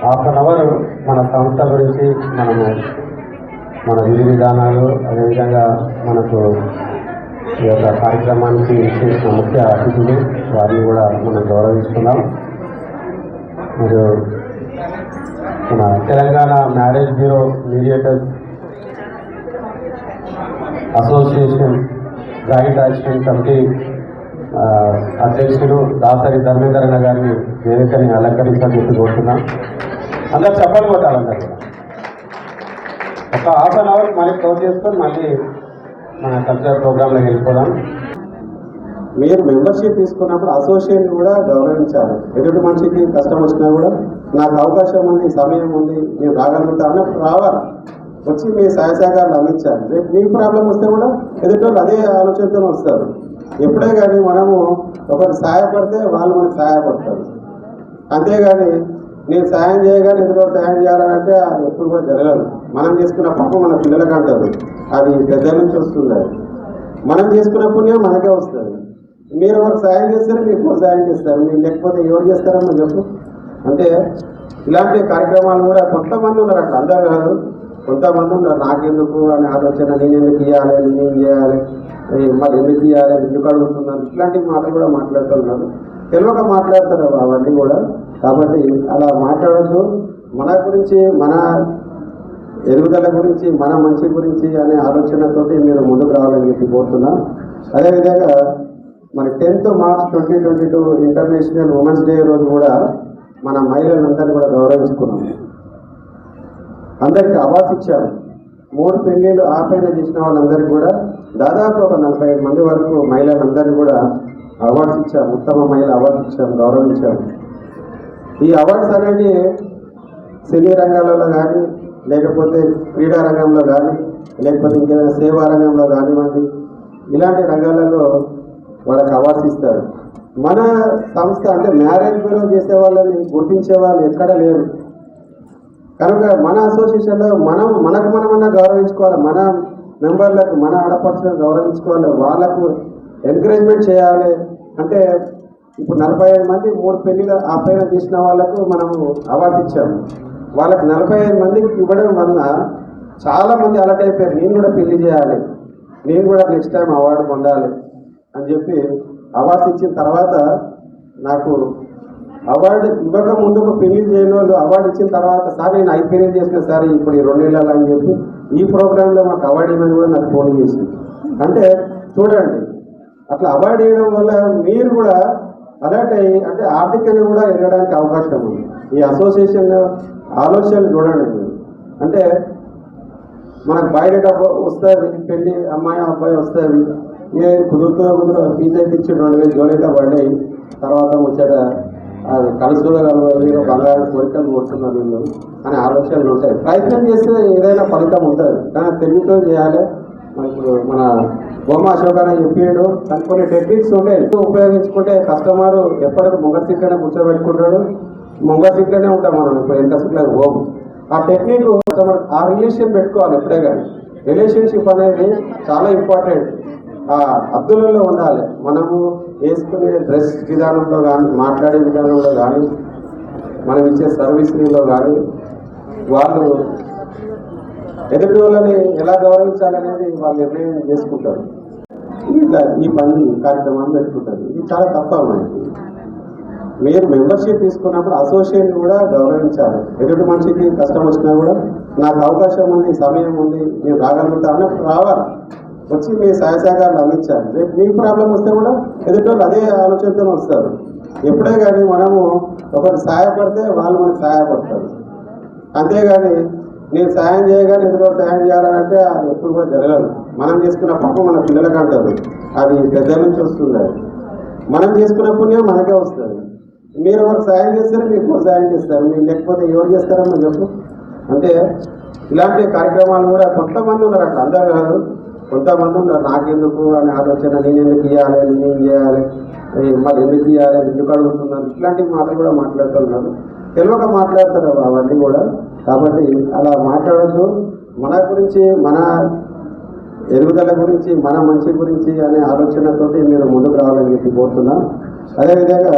Half an hour మన సంస్థ గురించి మన విధి విధానాలు అదేవిధంగా మనకు ఈ యొక్క కార్యక్రమానికి చేసిన ముఖ్య అతిథులు వారిని కూడా మనం గౌరవిస్తున్నాం. మరియు మన Telangana marriage bureau mediators association joint action committee అధ్యక్షుడు దాసరి ధర్మేంద్రన్న గారిని వేదికని అలంకరించాలని కోరుతున్నాం. అందరు చెప్పలు కొట్టాలందరూ. ఒక హాఫ్ అన్ అవర్ మళ్ళీ క్లోజ్ చేసుకొని మళ్ళీ మన కల్చరల్ ప్రోగ్రాంలోకి వెళ్ళిపోదాం. మీరు మెంబర్షిప్ తీసుకున్నప్పుడు అసోసియేషన్ కూడా గౌరవించాలి. ఎదుటి మనిషికి కష్టం వచ్చినా కూడా నాకు అవకాశం ఉంది, సమయం ఉంది, నేను రాగలుగుతా అన్నప్పుడు రావాలి, వచ్చి మీ సహాయ సహకారాలు అందించాలి. రేపు మీ ప్రాబ్లం వస్తే కూడా ఎదుటి వాళ్ళు అదే ఆలోచనతో వస్తారు. ఎప్పుడే కానీ మనము ఒకరికి సహాయపడితే వాళ్ళు మనకు సహాయపడతారు. అంతేగాని నేను సాయం చేయగానే ఎదురు సాయం చేయాలంటే అది ఎప్పుడు కూడా జరగదు. మనం చేసుకున్న పాపం మన పిల్లలకు అంటారు, అది పెద్దల నుంచి వస్తుంది. అది మనం చేసుకున్న పుణ్యం మనకే వస్తుంది. మీరు ఒకరికి సాయం చేస్తేనే మీకు సాయం చేస్తారు, మీరు లేకపోతే ఎవరు చేస్తారమ్మా చెప్పు. అంటే ఇలాంటి కార్యక్రమాలు కూడా కొంతమంది ఉన్నారు, అట్లా అందరు కాదు, కొంతమంది ఉన్నారు. నాకెందుకు అనే ఆలోచన, నేను ఎందుకు ఇవ్వాలి, నేను చేయాలి, మరి ఎందుకు ఇవ్వాలి, ఎందుకు అడుగుతున్నాను, ఇట్లాంటి మాటలు కూడా మాట్లాడుతున్నారు. తెలియక మాట్లాడతారు అవన్నీ కూడా. కాబట్టి అలా మాట్లాడద్దు. మన గురించి, మన ఎదుగుదల గురించి, మన మంచి గురించి అనే ఆలోచనతోటి మీరు ముందుకు రావాలని చెప్పి కోరుతున్నాం. అదేవిధంగా మరి 10th March 2022 international women's day రోజు కూడా మన మహిళలందరినీ కూడా గౌరవించుకున్నాం. అందరికీ అవార్డ్స్ ఇచ్చాము. 3 పెళ్లిళ్ళు ఆపైన చేసిన వాళ్ళందరికీ కూడా దాదాపు ఒక 45 మంది వరకు మహిళలందరినీ కూడా అవార్డ్స్ ఇచ్చాము. ఉత్తమ మహిళ అవార్డ్స్ ఇచ్చాము, గౌరవించాము. ఈ అవార్డ్స్ అనేవి సినీ రంగాలలో కానీ, లేకపోతే క్రీడా రంగంలో కానీ, లేకపోతే ఇంకేదైనా సేవా రంగంలో కానివ్వండి, ఇలాంటి రంగాలలో వాళ్ళకి అవార్డ్స్ ఇస్తారు. మన సంస్థ అంటే మ్యారేజ్ బ్యూరో చేసే వాళ్ళని గుర్తించే వాళ్ళు ఎక్కడ లేరు. కనుక మన అసోసియేషన్లో మనమన్నా గౌరవించుకోవాలి, మన మెంబర్లకు, మన ఆడపడుచులను గౌరవించుకోవాలి, వాళ్ళకు ఎంకరేజ్మెంట్ చేయాలి. అంటే ఇప్పుడు 45 మంది 3 పెళ్లిలు ఆ పైన చేసిన వాళ్ళకు మనము అవార్డు ఇచ్చాము. వాళ్ళకి 45 మందికి ఇవ్వడం వల్ల చాలామంది అలర్ట్ అయిపోయారు, నేను కూడా పెళ్లి చేయాలి, నేను కూడా నెక్స్ట్ టైం అవార్డు పొందాలి అని చెప్పి అవార్డ్స్ ఇచ్చిన తర్వాత నాకు అవార్డు ఇవ్వక ముందుకు పెళ్లి చేయని వాళ్ళు అవార్డు ఇచ్చిన తర్వాత, సార్ నేను 5 పెళ్లి చేసిన సార్ ఇప్పుడు ఈ 2 నెలలు అని చెప్పి ఈ ప్రోగ్రాంలో మాకు అవార్డు ఇవ్వని కూడా నాకు ఫోన్ చేసింది. అంటే చూడండి, అట్లా అవార్డు ఇవ్వడం వల్ల మీరు కూడా అలర్ట్ అయ్యి, అంటే ఆర్థికంగా కూడా ఎదగడానికి అవకాశం ఉంది. ఈ అసోసియేషన్ ఆలోచనలు చూడండి మీరు. అంటే మనకు బయట డబ్బు వస్తుంది, పెళ్లి అమ్మాయి అబ్బాయి వస్తుంది, ఏ కుదురుతో ఫీజు అయితే ఇచ్చి 2000 జోలైతే పడ్డాయి, తర్వాత ముచ్చట అది కలుసుకోగలరు, బంగారం కోరికలు కొడుతున్నారు వీళ్ళు అనే ఆలోచనలు ఉంటాయి. ప్రయత్నం చేస్తే ఏదైనా ఫలితం ఉంటుంది, కానీ తెలివితో చేయాలి. ఇప్పుడు మన బొమ్మ అశోక్ అని చెప్పాడు, కొన్ని టెక్నిక్స్ ఉంటాయి, ఉపయోగించుకుంటే కస్టమర్ ఎప్పటికీ ముంగర సీట్లోనే కూర్చోబెట్టుకుంటాడు, ముంగర సీట్లోనే ఉంటాం మనం. ఇప్పుడు ఎంత సీట్లకు పోము. ఆ టెక్నిక్ ఆ రిలేషన్ పెట్టుకోవాలి. ఎప్పుడే కానీ రిలేషన్షిప్ అనేది చాలా ఇంపార్టెంట్. ఆ అద్దులలో ఉండాలి. మనము వేసుకునే డ్రెస్ విధానంలో కానీ, మాట్లాడే విధానంలో కానీ, మనం ఇచ్చే సర్వీస్లో కానీ, వాళ్ళు ఎదుటి వాళ్ళని ఎలా గౌరవించాలనేది వాళ్ళు నిర్ణయం చేసుకుంటారు. ఇట్లా ఈ పని కార్యక్రమాన్ని పెట్టుకుంటారు. ఇది చాలా తప్ప మనకి. మీరు మెంబర్షిప్ తీసుకున్నప్పుడు అసోసియేషన్ కూడా గౌరవించాలి. ఎదుటి మనిషికి కష్టం వచ్చినా కూడా నాకు అవకాశం ఉంది, సమయం ఉంది, నేను రాగలుగుతా అన్నప్పుడు రావాలి, వచ్చి మీ సహాయ సహకారాలు అందించాలి. రేపు మీ ప్రాబ్లం వస్తే కూడా ఎదుటి వాళ్ళు అదే ఆలోచనతో వస్తారు. ఎప్పుడే కానీ మనము ఒకరికి సహాయపడితే వాళ్ళు మనకు సహాయపడతారు. అంతేగాని నేను సాయం చేయగానే ఎదురు సాయం చేయాలంటే అది ఎప్పుడు కూడా జరగదు. మనం చేసుకున్న పాపం మన పిల్లలకు అంటారు, అది పెద్దల నుంచి వస్తుంది. మనం చేసుకున్న పుణ్యం మనకే వస్తుంది. మీరు ఒకరికి సాయం చేస్తేనే మీకు సాయం చేస్తారు, మీరు లేకపోతే ఎవరు చేస్తారమ్మా చెప్పు. అంటే ఇలాంటి కార్యక్రమాలు కూడా కొంతమంది ఉన్నారు, అట్లా అందరు కాదు, కొంతమంది ఉన్నారు. నాకెందుకు అనే ఆలోచన, నేను ఎందుకు ఇవ్వాలి, నేను చేయాలి, మరి ఎందుకు ఇవ్వాలి, ఎందుకు అడుగుతున్నాను, ఇట్లాంటి మాటలు కూడా మాట్లాడుతున్నారు. తెలియక మాట్లాడతారు అవన్నీ కూడా. కాబట్టి అలా మాట్లాడద్దు. మన గురించి, మన ఎదుగుదల గురించి, మన మంచి గురించి అనే ఆలోచనతోటి మీరు ముందుకు రావాలని చెప్పి కోరుతున్నాం. అదేవిధంగా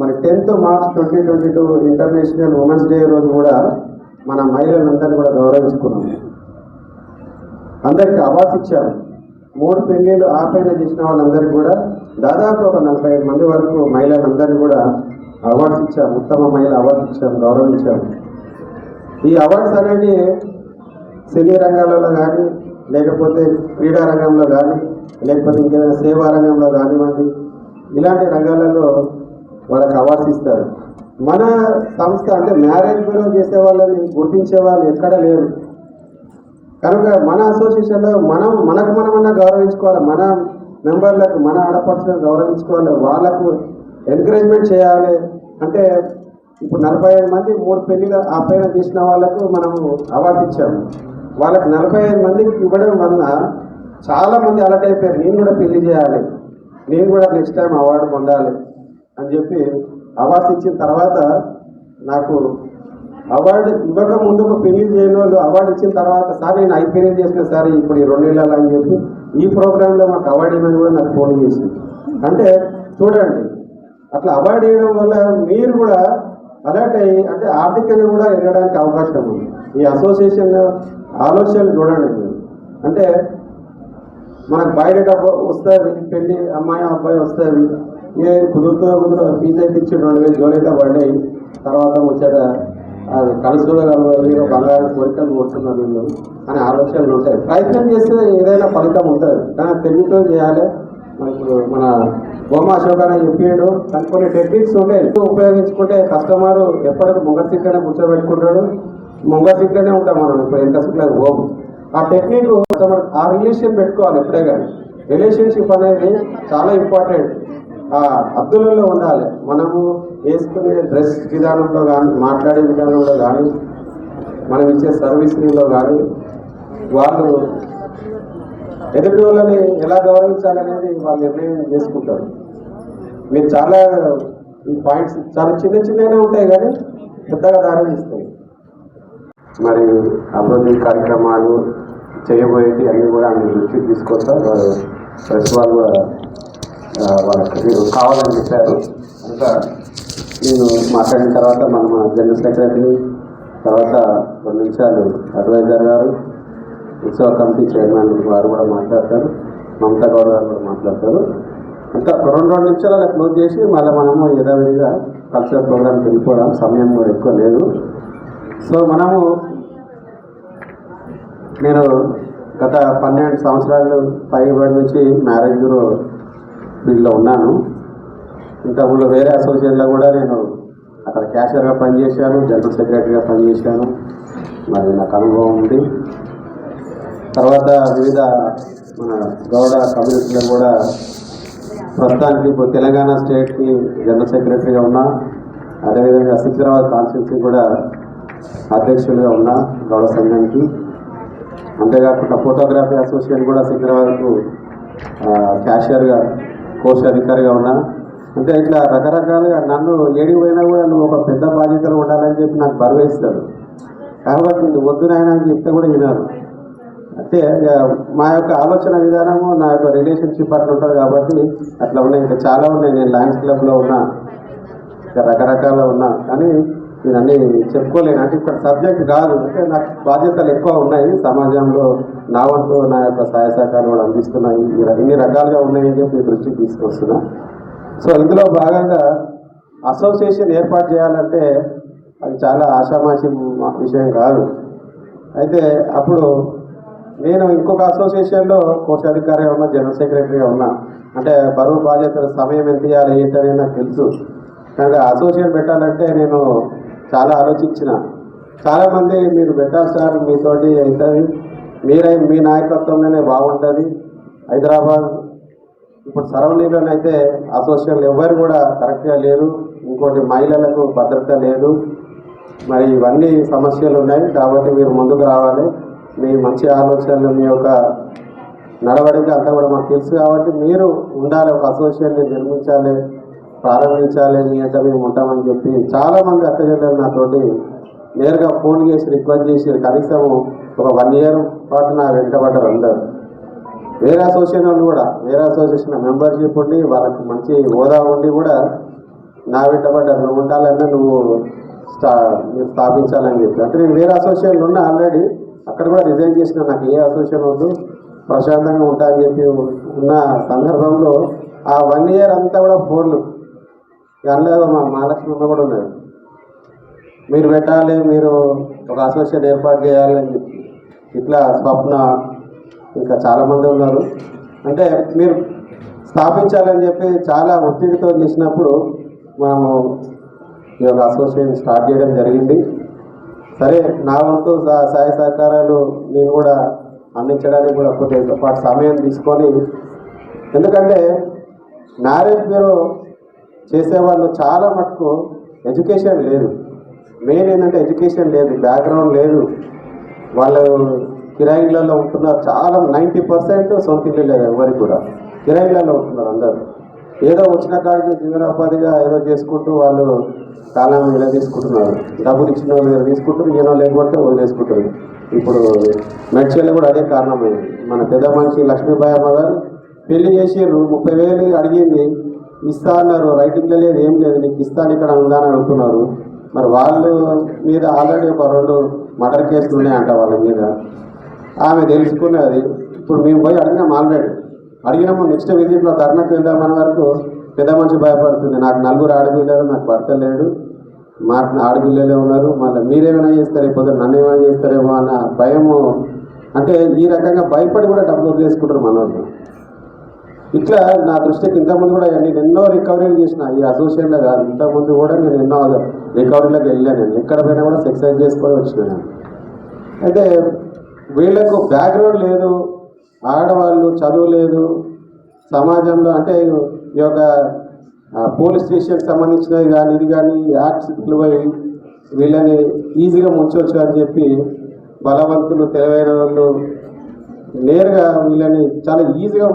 మరి 10th March 2022 international women's day రోజు కూడా మన మహిళలందరినీ కూడా గౌరవించుకున్నాం. అందరికీ అవార్డ్స్ ఇచ్చాము. 3 పెళ్లిళ్ళు ఆ పైన చేసిన వాళ్ళందరికీ కూడా దాదాపు ఒక 45 మంది వరకు మహిళలందరినీ కూడా అవార్డ్స్ ఇచ్చాము. ఉత్తమ మహిళ అవార్డు ఇచ్చాము, గౌరవించాము. ఈ అవార్డ్స్ అనేది సినీ రంగాలలో కానీ, లేకపోతే క్రీడా రంగంలో కానీ, లేకపోతే ఇంకేదైనా సేవా రంగంలో కానివ్వండి, ఇలాంటి రంగాలలో వాళ్ళకి అవార్డ్స్ ఇస్తారు. మన సంస్థ అంటే మ్యారేజ్ బ్యూరో చేసే వాళ్ళని గుర్తించే వాళ్ళు ఎక్కడ లేరు. కనుక మన అసోసియేషన్లో మనమన్నా గౌరవించుకోవాలి, మన మెంబర్లకు, మన ఆడపడుచులను గౌరవించుకోవాలి, వాళ్ళకు ఎంకరేజ్మెంట్ చేయాలి. అంటే ఇప్పుడు 45 మంది 3 పెళ్లిలు ఆ పైన తీసిన వాళ్ళకు మనము అవార్డు ఇచ్చాము. వాళ్ళకి 45 మందికి ఇవ్వడం వలన చాలామంది అలర్ట్ అయిపోయారు, నేను కూడా పెళ్లి చేయాలి, నేను కూడా నెక్స్ట్ టైం అవార్డు పొందాలి అని చెప్పి అవార్డ్స్ ఇచ్చిన తర్వాత నాకు అవార్డు ఇవ్వక ముందుకు పెళ్లి చేయని వాళ్ళు అవార్డు ఇచ్చిన తర్వాత సార్ నేను 5 పెళ్లి చేసిన సార్ ఇప్పుడు ఈ 2 నెలలు అని చెప్పి ఈ ప్రోగ్రాంలో మాకు అవార్డు ఇవ్వని కూడా నాకు ఫోన్ చేసింది. అంటే చూడండి, అట్లా అవార్డు ఇవ్వడం వల్ల మీరు కూడా అలర్ట్ అయ్యి అంటే ఆర్థికంగా కూడా ఎదగడానికి అవకాశం ఉంది. ఈ అసోసియేషన్ ఆలోచనలు చూడండి మీరు. అంటే మనకు బయట వస్తుంది, పెళ్లి అమ్మాయి అబ్బాయి వస్తుంది, ఏ కుదురుతో ఫీజు అయితే ఇచ్చి 2000 జోలైతే పడ్డాయి, తర్వాత వచ్చాక అది కలుసులో కలవాలి, బంగారం కోరికలు కొడుతున్నారు వీళ్ళు అనే ఆలోచనలు ఉంటాయి. ప్రయత్నం చేస్తే ఏదైనా ఫలితం ఉంటుంది, కానీ తెలివితో చేయాలి. మనకు మన బొమ్మ అశోకన చెప్పాడు, కొన్ని టెక్నిక్స్ ఉంటాయి, ఉపయోగించుకుంటే కస్టమర్ ఎప్పటికీ ముంగ సిక్కనే కూర్చోబెట్టుకుంటాడు, ముంగ సిక్కనే ఉంటాం మనం. ఇప్పుడు ఎంత సిక్కలేదు పోము. ఆ టెక్నిక్ ఆ రిలేషన్ పెట్టుకోవాలి. ఎప్పుడే కానీ రిలేషన్షిప్ అనేది చాలా ఇంపార్టెంట్. ఆ హద్దులలో ఉండాలి. మనము వేసుకునే డ్రెస్ విధానంలో కానీ, మాట్లాడే విధానంలో కానీ, మనం ఇచ్చే సర్వీస్లో కానీ, వాళ్ళు ఎదుటి వాళ్ళని ఎలా గౌరవించాలనేది వాళ్ళు నిర్ణయం చేసుకుంటారు. మీరు చాలా ఈ పాయింట్స్ చాలా చిన్నగానే ఉంటాయి కానీ పెద్దగా దారి ఇస్తాయి. మరి అభివృద్ధి కార్యక్రమాలు చేయబోయేటి అన్నీ కూడా మీ దృష్టికి తీసుకొస్తారు. ప్రెస్ వాళ్ళు కూడా వాళ్ళకి మీరు కావాలని చెప్పారు. ఇంకా నేను మాట్లాడిన తర్వాత మన జనరల్ సెక్రటరీ, తర్వాత 2 నిమిషాలు అడ్వైజర్ గారు, ఉత్సవ కమిటీ చైర్మన్ వారు కూడా మాట్లాడతారు, మమతా గౌడ్ గారు కూడా మాట్లాడతారు. ఇంకా 2 నిమిషాలు అలా క్లోజ్ చేసి మళ్ళీ మనము యథావిధిగా కల్చరల్ ప్రోగ్రామ్కి వెళ్ళిపోవడం, సమయం కూడా ఎక్కువ లేదు. సో నేను గత 12 సంవత్సరాలు పైబడి నుంచి మ్యారేజ్ బ్యూరో ఫీల్డ్లో ఉన్నాను. ఇంతకుముందు వేరే అసోసియేషన్లో కూడా నేను అక్కడ క్యాషియర్గా పనిచేశాను, జనరల్ సెక్రటరీగా పనిచేశాను. మరి నాకు అనుభవం ఉంది. తర్వాత వివిధ మన గౌడ కమ్యూనిటీలో కూడా ప్రస్తుతానికి ఇప్పుడు తెలంగాణ స్టేట్కి జనరల్ సెక్రటరీగా ఉన్నా, అదేవిధంగా సికింద్రాబాద్ కాన్స్టిట్యూన్సీ కూడా అధ్యక్షులుగా ఉన్నా గౌడ సంఘానికి. అంతేకాకుండా ఫోటోగ్రఫీ అసోసియేషన్ కూడా సికింద్రాబాద్కు క్యాషియర్గా, కోశాధికారిగా ఉన్నా. అంటే ఇట్లా రకరకాలుగా నన్ను ఏడికి పోయినా కూడా నువ్వు ఒక పెద్ద బాధ్యతలు ఉండాలని చెప్పి నాకు బరువేస్తాడు. కాబట్టి నువ్వు వద్దునైనా అని చెప్తే కూడా వినారు. అంటే మా యొక్క ఆలోచన విధానము, నా యొక్క రిలేషన్షిప్ అట్లా ఉంటుంది కాబట్టి అట్లా ఉన్నాయి. ఇంకా చాలా ఉన్నాయి. నేను లయన్స్ క్లబ్లో ఉన్నా, ఇంకా రకరకాల ఉన్నా, కానీ నేను అన్నీ చెప్పుకోలేను. అంటే ఇక్కడ సబ్జెక్ట్ కాదు, అంటే నాకు బాధ్యతలు ఎక్కువ ఉన్నాయి. సమాజంలో నా వంతు నా యొక్క సహాయ సహకారం కూడా అందిస్తున్నాయి. ఇన్ని రకాలుగా ఉన్నాయని చెప్పి మీ దృష్టికి తీసుకొస్తున్నా. సో ఇందులో భాగంగా అసోసియేషన్ ఏర్పాటు చేయాలంటే అది చాలా ఆషామాషి విషయం కాదు. అయితే అప్పుడు నేను ఇంకొక అసోసియేషన్లో కోశాధికారిగా ఉన్నా, జనరల్ సెక్రటరీగా ఉన్నా. అంటే బరువు బాధ్యతల సమయం ఎంత ఇవ్వాలి ఏంటనేది నాకు తెలుసు. కనుక అసోసియేషన్ పెట్టాలంటే నేను చాలా ఆలోచించిన. చాలామంది మీరు పెట్టాలి సార్, మీతోటి అవుతుంది, మీ నాయకత్వంలోనే బాగుంటుంది. హైదరాబాద్ ఇప్పుడు సరౌండింగ్లోనైతే అసోసియేషన్లు ఎవరు కూడా కరెక్ట్గా లేరు. ఇంకోటి మహిళలకు భద్రత లేదు. మరి ఇవన్నీ సమస్యలు ఉన్నాయి. కాబట్టి మీరు ముందుకు రావాలి. మీ మంచి ఆలోచనలు, మీ యొక్క నడవడిక అంతా కూడా మాకు తెలుసు. కాబట్టి మీరు ఉండాలి, ఒక అసోసియేషన్ని నిర్మించాలి, ప్రారంభించాలి, మీ అంటే మేము ఉంటామని చెప్పి చాలామంది అక్కజల్లు నాతోటి నేరుగా ఫోన్ చేసి రిక్వెస్ట్ చేసి కనీసం ఒక 1 ఇయర్ పాటు నా వెంటబడ్డారు అందరు. వేరే అసోసియేషన్ వాళ్ళు కూడా, వేరే అసోసియేషన్ మెంబర్షిప్ ఉండి వాళ్ళకి మంచి హోదా ఉండి కూడా నా వెంటబడ్డారు, నువ్వు ఉండాలన్నా మీరు స్థాపించాలని చెప్పి. అంటే నేను వేరే అసోసియేషన్లో ఉన్నా ఆల్రెడీ, అక్కడ కూడా రిజైన్ చేసిన, నాకు ఏ అసోసియేషన్ వద్దు, ప్రశాంతంగా ఉంటా అని చెప్పి ఉన్న సందర్భంలో ఆ 1 year అంతా కూడా ఫోన్లు. అందులో మా మహాలక్ష్మి అమ్మ కూడా ఉన్నారు, మీరు పెట్టాలి, మీరు ఒక అసోసియేషన్ ఏర్పాటు చేయాలి అని చెప్పి. ఇట్లా స్వప్న, ఇంకా చాలామంది ఉన్నారు. అంటే మీరు స్థాపించాలని చెప్పి చాలా ఒత్తిడితో చేసినప్పుడు మనము ఈ యొక్క అసోసియేషన్ స్టార్ట్ చేయడం జరిగింది. సరే, నా వంతు సహాయ సహకారాలు నేను కూడా అందించడానికి కూడా కొద్దిపాటి సమయం తీసుకొని, ఎందుకంటే మ్యారేజ్ బ్యూరో చేసేవాళ్ళు చాలా మటుకు ఎడ్యుకేషన్ లేదు. మెయిన్ ఏంటంటే ఎడ్యుకేషన్ లేదు, బ్యాక్గ్రౌండ్ లేదు. వాళ్ళు కిరాయిలలో ఉంటున్నారు. చాలా 90% సొంత ఇల్లు లేదు ఎవరికి కూడా, కిరాయిలలో ఉంటున్నారు అందరూ. ఏదో వచ్చిన కాడికి జీవనోపాధిగా ఏదో చేసుకుంటూ వాళ్ళు కాలం ఇలా తీసుకుంటున్నారు. డబ్బులు ఇచ్చిన వాళ్ళు తీసుకుంటారు, ఏనో లేకపోతే వాళ్ళు తీసుకుంటారు. ఇప్పుడు మెడ్చల్లో కూడా అదే కారణమైంది. మన పెద్ద మనిషి లక్ష్మీబాయి అమ్మ గారు పెళ్లి చేసిర్రు, 30,000 అడిగింది, ఇస్తా అన్నారు. రైటింగ్లో లేదు, ఏం లేదు, నీకు ఇస్తాను ఇక్కడ ఉందని అడుగుతున్నారు. మరి వాళ్ళు మీద ఆల్రెడీ ఒక 2 మర్డర్ కేసులు ఉన్నాయంట వాళ్ళ మీద. ఆమె తెలుసుకున్నది. ఇప్పుడు మేము పోయి అడిగినాం, ఆల్రెడీ అడిగినాము. నెక్స్ట్ విజిట్లో ధర్నాకి వెళ్దామన్న వరకు పెద్ద మనిషి భయపడుతుంది, నాకు 4 ఆడపిల్లలు, నాకు భర్త లేడు, మాకు ఆడపిల్లలే ఉన్నారు, మళ్ళీ మీరేమైనా చేస్తారే, పొద్దున నన్ను ఏమైనా చేస్తారేమో అన్న భయము. అంటే ఈ రకంగా భయపడి కూడా డబ్బులు వదిలేసుకుంటారు మనోళ్ళు. ఇట్లా నా దృష్టికి ఇంతకుముందు కూడా నేను ఎన్నో రికవరీలు చేసిన, ఈ అసోసియేషన్లో కాదు, ఇంతకుముందు కూడా నేను ఎన్నో రికవరీలోకి వెళ్ళాను. నేను ఎక్కడ పోయినా కూడా ఎక్సర్సైజ్ చేసుకొని వచ్చినాను. అయితే వీళ్ళకు బ్యాక్గ్రౌండ్ లేదు, ఆడవాళ్ళు చదువు లేదు, సమాజంలో అంటే ఈ యొక్క పోలీస్ స్టేషన్కి సంబంధించినవి కానీ ఇది కానీ యాక్ట్స్ పోయి వీళ్ళని ఈజీగా ముంచవచ్చు అని చెప్పి బలవంతులు, తెలివైన వాళ్ళు నేరుగా వీళ్ళని చాలా ఈజీగా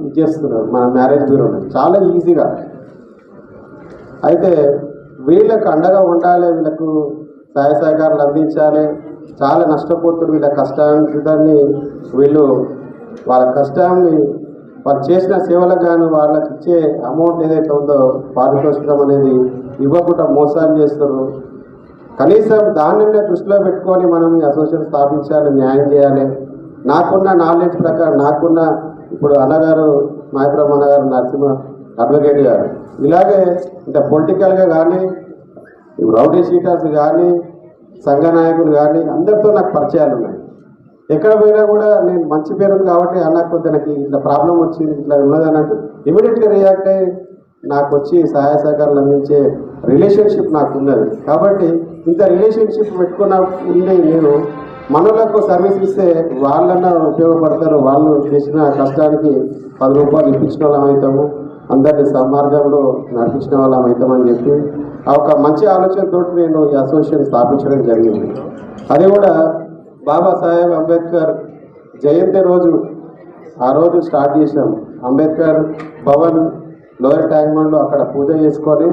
ఇచ్చేస్తున్నారు మన మ్యారేజ్ బ్యూరోని, చాలా ఈజీగా. అయితే వీళ్ళకు అండగా ఉండాలి, వీళ్ళకు సహాయ సహకారాలు అందించాలి. చాలా నష్టపోతున్నారు వీళ్ళ కష్టాన్ని. వీళ్ళు వాళ్ళ కష్టాన్ని వాళ్ళు చేసిన సేవలకు గాను వాళ్ళకి ఇచ్చే అమౌంట్ ఏదైతే ఉందో పారితోషికం అనేది ఇవ్వకుండా మోసాలు చేస్తారు. కనీసం దాన్ని దృష్టిలో పెట్టుకొని మనం ఈ అసోసియేషన్ స్థాపించాలి, న్యాయం చేయాలి. నాకున్న నాలెడ్జ్ ప్రకారం, నాకున్న ఇప్పుడు అన్నగారు మాయపురం అన్నగారు, నరసింహ అడ్వకేట్ గారు, ఇలాగే అంటే పొలిటికల్గా కానీ, రౌడీ షీటర్స్ కానీ, సంఘ నాయకులు కానీ అందరితో నాకు పరిచయాలు ఉన్నాయి. ఎక్కడ పోయినా కూడా నేను మంచి పేరు ఉంది కాబట్టి అన్నకు కొంతకి ఇట్లా ప్రాబ్లం వచ్చింది, ఇట్లా ఉన్నదని అంటే ఇమీడియట్గా రియాక్ట్ అయ్యి నాకు వచ్చి సహాయ సహకారాలు అందించే రిలేషన్షిప్ నాకు ఉన్నది. కాబట్టి ఇంత రిలేషన్షిప్ పెట్టుకున్న ఉండి నేను మనలకు సర్వీస్ ఇస్తే వాళ్ళన్నా ఉపయోగపడతారు. వాళ్ళు చేసిన కష్టానికి 10 రూపాయలు ఇప్పించిన వాళ్ళం అవుతాము, అందరినీ సన్మార్గంలో నడిపించిన వాళ్ళం అవుతామని చెప్పి ఒక మంచి ఆలోచనతో నేను ఈ అసోసియేషన్ స్థాపించడం జరిగింది. అది కూడా బాబాసాహెబ్ అంబేద్కర్ జయంతి రోజు, ఆ రోజు స్టార్ట్ చేసాం. అంబేద్కర్ భవన్ లోయర్ ట్యాంక్మెంట్లో అక్కడ పూజ చేసుకొని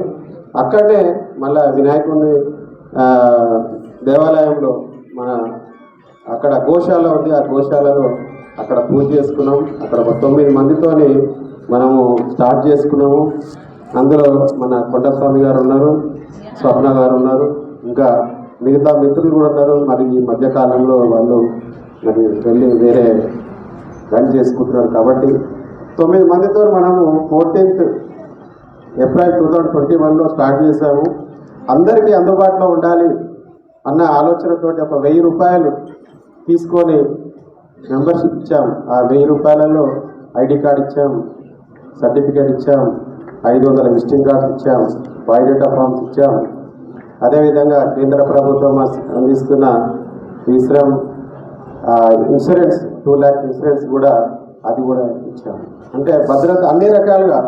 అక్కడనే మళ్ళీ వినాయకుడిని దేవాలయంలో మన అక్కడ గోశాల ఉంది, ఆ గోశాలలో అక్కడ పూజ చేసుకున్నాం. అక్కడ ఒక 9 మందితోని మనము స్టార్ట్ చేసుకున్నాము. అందులో మన కొండస్వామి గారు ఉన్నారు, స్వప్న గారు ఉన్నారు, ఇంకా మిగతా మిత్రులు కూడా ఉన్నారు. మరి ఈ మధ్యకాలంలో వాళ్ళు మరి వెళ్ళి వేరే రన్ చేసుకుంటున్నారు. కాబట్టి 9 మందితో మనము 14th ఏప్రిల్ 2021లో స్టార్ట్ చేశాము. అందరికీ అందుబాటులో ఉండాలి అన్న ఆలోచనతో ఒక 1000 రూపాయలు తీసుకొని మెంబర్షిప్ ఇచ్చాం. ఆ 1000 రూపాయలలో ఐడి కార్డ్ ఇచ్చాం, సర్టిఫికేట్ ఇచ్చాం, 500 విజిటింగ్ కార్డ్స్ ఇచ్చాం, బయోడేటా ఫామ్స్ ఇచ్చాం. అదేవిధంగా కేంద్ర ప్రభుత్వం అందిస్తున్న విశ్రమ్ ఇన్సూరెన్స్ 2 lakh ఇన్సూరెన్స్ కూడా అది కూడా ఇచ్చాము. అంటే భద్రత అన్ని రకాలుగా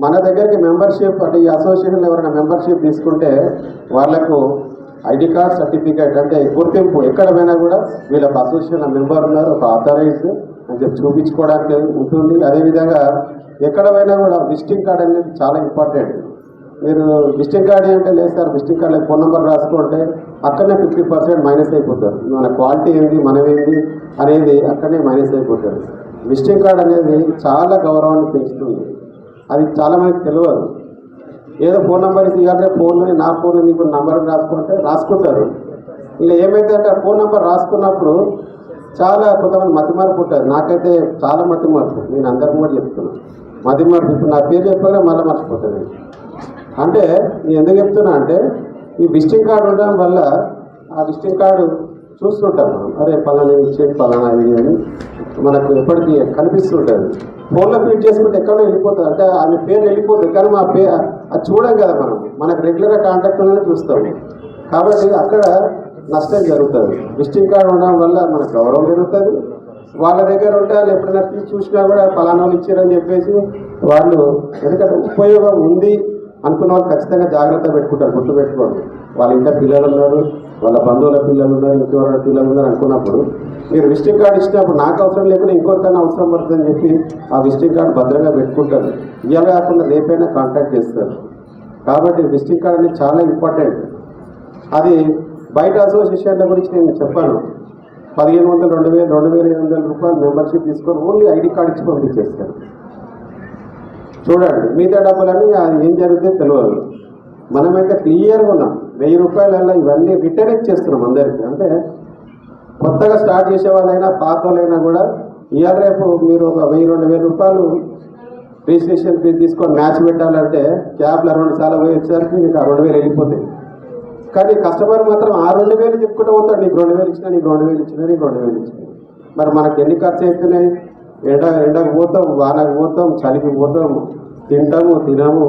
మన దగ్గరికి మెంబర్షిప్, అంటే ఈ అసోసియేషన్లో ఎవరైనా మెంబర్షిప్ తీసుకుంటే వాళ్లకు ఐడి కార్డ్, సర్టిఫికేట్ అంటే గుర్తింపు, ఎక్కడ పోయినా కూడా వీళ్ళకి అసోసియేషన్లో మెంబర్ ఉన్నారు, ఒక ఆథరైజ్ అని చెప్పి చూపించుకోవడానికి ఉంటుంది. అదేవిధంగా ఎక్కడ పోయినా కూడా విజిటింగ్ కార్డ్ అనేది చాలా ఇంపార్టెంట్. మీరు విజిటింగ్ కార్డ్ ఏంటంటే లేదు సార్, విజిటింగ్ కార్డులో ఫోన్ నెంబర్ రాసుకుంటే అక్కడనే 50% మైనస్ అయిపోతారు. మన క్వాలిటీ ఏంది, మనమేంది అనేది అక్కడనే మైనస్ అయిపోతారు. విజిటింగ్ కార్డ్ అనేది చాలా గౌరవాన్ని పెంచుతుంది. అది చాలా మందికి తెలియదు. ఏదో ఫోన్ నెంబర్ ఇవ్వాలంటే ఫోన్ నా ఫోన్ నీకు నెంబర్ రాసుకుంటే రాసుకుంటారు. ఇలా ఏమైతే అంటే ఆ ఫోన్ నెంబర్ రాసుకున్నప్పుడు చాలా కొంతమంది మతిమార్పు ఉంటుంది. నాకైతే చాలా మతిమార్పు, నేను అందరికీ కూడా చెప్తున్నాను మతిమార్పు. ఇప్పుడు నా పేరు చెప్పగానే మళ్ళీ మర్చిపోతుంది. అంటే నేను ఎందుకు చెప్తున్నా అంటే ఈ విజిటింగ్ కార్డు ఉండడం వల్ల ఆ విజిటింగ్ కార్డు చూస్తుంటాం మనం, అరే పలానా ఇచ్చేది పలానా ఇది అని మనకు ఎప్పటికీ కనిపిస్తుంటుంది. ఫోన్లో ఫీడ్ చేసుకుంటే ఎక్కడో వెళ్ళిపోతుంది, అంటే ఆమె పేరు వెళ్ళిపోతుంది, కానీ మా పేరు అది చూడం కదా మనం, మనకు రెగ్యులర్గా కాంటాక్ట్లోనే చూస్తాము. కాబట్టి అక్కడ నష్టం జరుగుతుంది. విజిటింగ్ కార్డు ఉండడం వల్ల మనకు గౌరవం పెరుగుతుంది. వాళ్ళ దగ్గర ఉంటే వాళ్ళు ఎప్పుడైనా తీసి చూసినా కూడా పలానా వాళ్ళు ఇచ్చారని చెప్పేసి వాళ్ళు, ఎందుకంటే ఉపయోగం ఉంది అనుకున్న వాళ్ళు ఖచ్చితంగా జాగ్రత్త పెట్టుకుంటారు. గుర్తు పెట్టుకోండి, వాళ్ళ ఇంట్లో పిల్లలు ఉన్నారు, వాళ్ళ బంధువుల పిల్లలు ఉన్నారు, ఇంకెవరైనా పిల్లలు ఉన్నారు అనుకున్నప్పుడు మీరు విజిటింగ్ కార్డు ఇచ్చినప్పుడు నాకు అవసరం లేకుండా ఇంకొకరికైనా అవసరం పడుతుందని చెప్పి ఆ విజిటింగ్ కార్డు భద్రంగా పెట్టుకుంటారు. ఇవాళ కాకుండా రేపైనా కాంటాక్ట్ చేస్తారు. కాబట్టి విజిటింగ్ కార్డు అనేది చాలా ఇంపార్టెంట్. అది బయట అసోసియేషన్ల గురించి నేను చెప్పాను. 1500, 2000, 2500 రూపాయలు మెంబర్షిప్ తీసుకొని ఓన్లీ ఐడి కార్డు ఇచ్చి పంపించేస్తారు. చూడండి, మిగతా డబ్బులన్నీ అది ఏం జరుగుతుందో తెలియదు. మనమైతే క్లియర్గా ఉన్నాం. 1000 రూపాయలలో ఇవన్నీ రిటర్న్ ఇచ్చేస్తున్నాం అందరికీ. అంటే కొత్తగా స్టార్ట్ చేసే వాళ్ళైనా పాత వాళ్ళైనా కూడా ఇవాళ రేపు మీరు ఒక 1000-2000 రూపాయలు రిజిస్ట్రేషన్ ఫీజు తీసుకొని మ్యాచ్ పెట్టాలంటే క్యాబ్లో 2 సార్లు పోయి వచ్చేసరికి మీకు ఆ 2000 వెళ్ళిపోతాయి. కానీ కస్టమర్ మాత్రం ఆ 2000 చెప్పుకుంటూ పోతాడు, నీకు 2000 ఇచ్చినా, నీకు 2000 ఇచ్చినా, నీకు 2000 ఇచ్చినా. మరి మనకు ఎన్ని ఖర్చు అవుతున్నాయి? ఎండకు పోతాం, వానకు పోతాం, చలికి పోతాం, తింటాము తినము.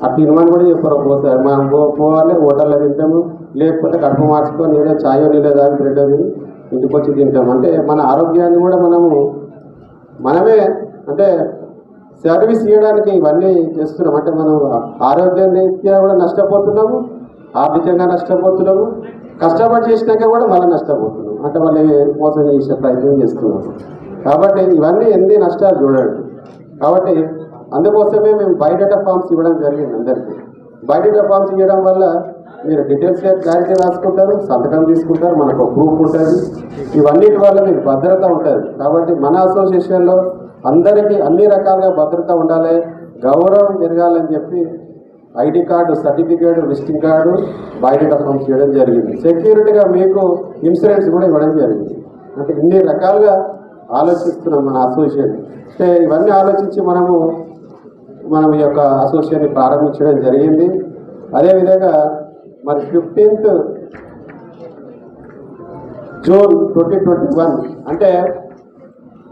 ఆ తినమని కూడా చెప్పరు. పోతారు మనం పోవాలి, హోటల్లో తింటాము, లేకపోతే కడుపు మార్చుకొని ఏదో చాయో నీళ్ళో తాగి బ్రెడ్ అది ఇంటికి వచ్చి తింటాము. అంటే మన ఆరోగ్యాన్ని కూడా మనమే అంటే సర్వీస్ చేయడానికి ఇవన్నీ చేస్తున్నాం. అంటే మనం ఆరోగ్య రీత్యా కూడా నష్టపోతున్నాము, ఆర్థికంగా నష్టపోతున్నాము, కష్టపడి చేసినాక కూడా మళ్ళీ నష్టపోతున్నాం. అంటే వాళ్ళు మోసం చేసే ప్రయత్నం చేస్తున్నాము. కాబట్టి ఇవన్నీ ఎన్ని నష్టాలు చూడండి. కాబట్టి అందుకోసమే మేము బయోడేటా ఫామ్స్ ఇవ్వడం జరిగింది అందరికీ. బయోడేటా ఫామ్స్ ఇవ్వడం వల్ల మీరు డీటెయిల్స్ క్లారిటీ రాసుకుంటారు, సంతకం తీసుకుంటారు, మనకు ప్రూఫ్ ఉంటుంది. ఇవన్నిటి వల్ల మీకు భద్రత ఉంటుంది. కాబట్టి మన అసోసియేషన్లో అందరికీ అన్ని రకాలుగా భద్రత ఉండాలి, గౌరవం పెరగాలని చెప్పి ID card, certificate, visiting card, biodata forms ఇవ్వడం జరిగింది. సెక్యూరిటీగా మీకు ఇన్సూరెన్స్ కూడా ఇవ్వడం జరిగింది. అంటే ఇన్ని రకాలుగా ఆలోచిస్తున్నాం మన అసోసియేషన్. అంటే ఇవన్నీ ఆలోచించి మనం ఈ యొక్క అసోసియేషన్ని ప్రారంభించడం జరిగింది. అదేవిధంగా మరి 15th జూన్ 2021 అంటే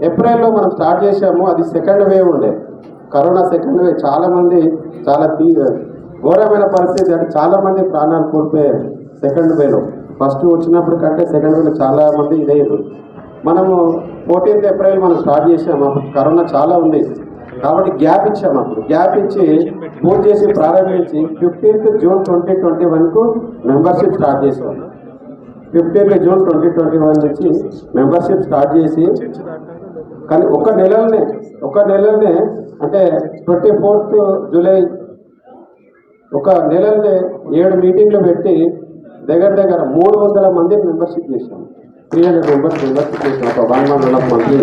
ఏప్రిల్లో మనం స్టార్ట్ చేసాము. అది సెకండ్ వేవ్ ఉండే, కరోనా సెకండ్ వేవ్. చాలామంది చాలా ఘోరమైన పరిస్థితి, అంటే చాలామంది ప్రాణాలు కోల్పోయారు సెకండ్ వేలో. ఫస్ట్ వచ్చినప్పుడు కంటే సెకండ్ వేలో చాలామంది ఇదయ్యారు. మనము 14th ఏప్రిల్ మనం స్టార్ట్ చేసాము. అప్పుడు కరోనా చాలా ఉంది కాబట్టి గ్యాప్ ఇచ్చాము. అప్పుడు గ్యాప్ ఇచ్చి పూర్తి చేసి ప్రారంభించి 15th జూన్ 2021కు మెంబర్షిప్ స్టార్ట్ చేసాము. 15th జూన్ 2021 నుంచి మెంబర్షిప్ స్టార్ట్ చేసి, కానీ ఒక నెలలోనే అంటే 24th జూలై ఒక నెలలోనే 7 మీటింగ్లు పెట్టి దగ్గర 300 మందిని మెంబర్షిప్ చేసాము. 300 మెంబర్స్ మెంబర్షిప్ చేసాము. ఒక 1 month మంత్లీ